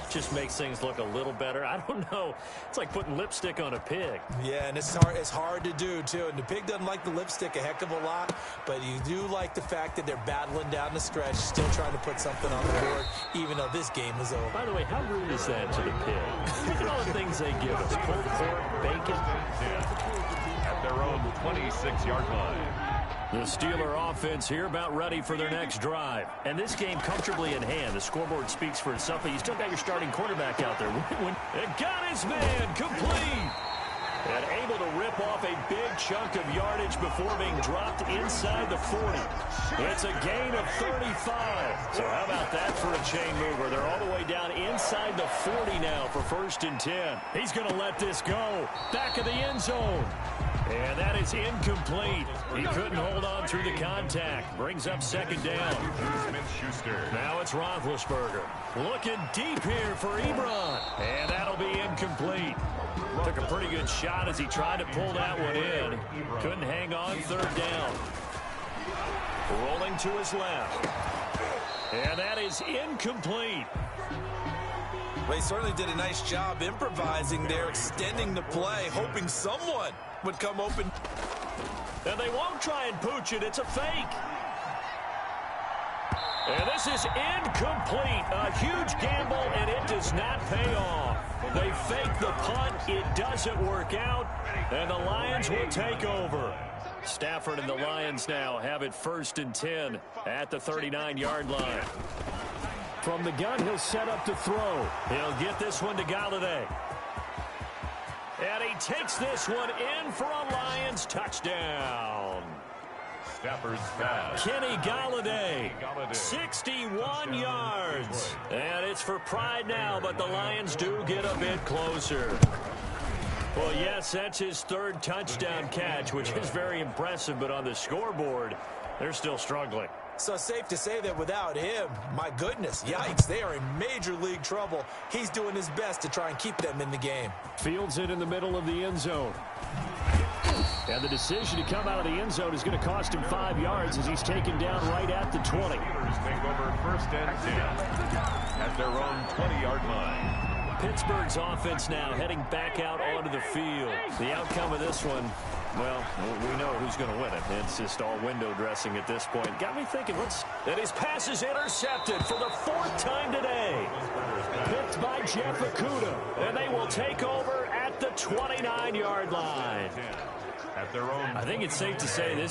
Just makes things look a little better. I don't know. It's like putting lipstick on a pig. Yeah, and it's hard to do, too. And the pig doesn't like the lipstick a heck of a lot, but you do like the fact that they're battling down the stretch, still trying to put something on the board, even though this game is over. By the way, how rude is that to the pig? Look at all the things they give us. Pulled pork, bacon. At their own 26-yard line. The Steeler offense here about ready for their next drive. And this game comfortably in hand. The scoreboard speaks for itself, but you still got your starting quarterback out there. It got his man complete. And able to rip off a big chunk of yardage before being dropped inside the 40. It's a gain of 35. So how about that for a chain mover? They're all the way down inside the 40 now for 1st and 10. He's going to let this go. Back of the end zone. And that is incomplete. He couldn't hold on through the contact. Brings up 2nd down. Now it's Roethlisberger. Looking deep here for Ebron. And that'll be incomplete. Took a pretty good shot as he tried to pull that one in. Couldn't hang on 3rd down. Rolling to his left. And that is incomplete. Well, he certainly did a nice job improvising there, extending the play, hoping someone would come open. And they won't try and pooch it. It's a fake. And this is incomplete. A huge gamble, and it does not pay off. They fake the punt. It doesn't work out, and the Lions will take over. Stafford and the Lions now have it 1st and 10 at the 39-yard line. From the gun, he'll set up to throw. He'll get this one to Galladay. And he takes this one in for a Lions touchdown. Stafford's pass. Kenny Galladay, 61 yards. And it's for pride now, but the Lions do get a bit closer. Well, yes, that's his 3rd touchdown catch, which is very impressive, but on the scoreboard, they're still struggling. So it's safe to say that without him, my goodness, yikes, they are in major league trouble. He's doing his best to try and keep them in the game. Fields it in the middle of the end zone. And the decision to come out of the end zone is going to cost him 5 yards as he's taken down right at the 20. Steelers take over 1st and 10 at their own 20-yard line. Pittsburgh's offense now heading back out onto the field. The outcome of this one, well, we know who's going to win it. It's just all window dressing at this point. Got me thinking, that his pass is intercepted for the 4th time today. Picked by Jeff Okudah, and they will take over at the 29-yard line. At their own I think it's safe to say this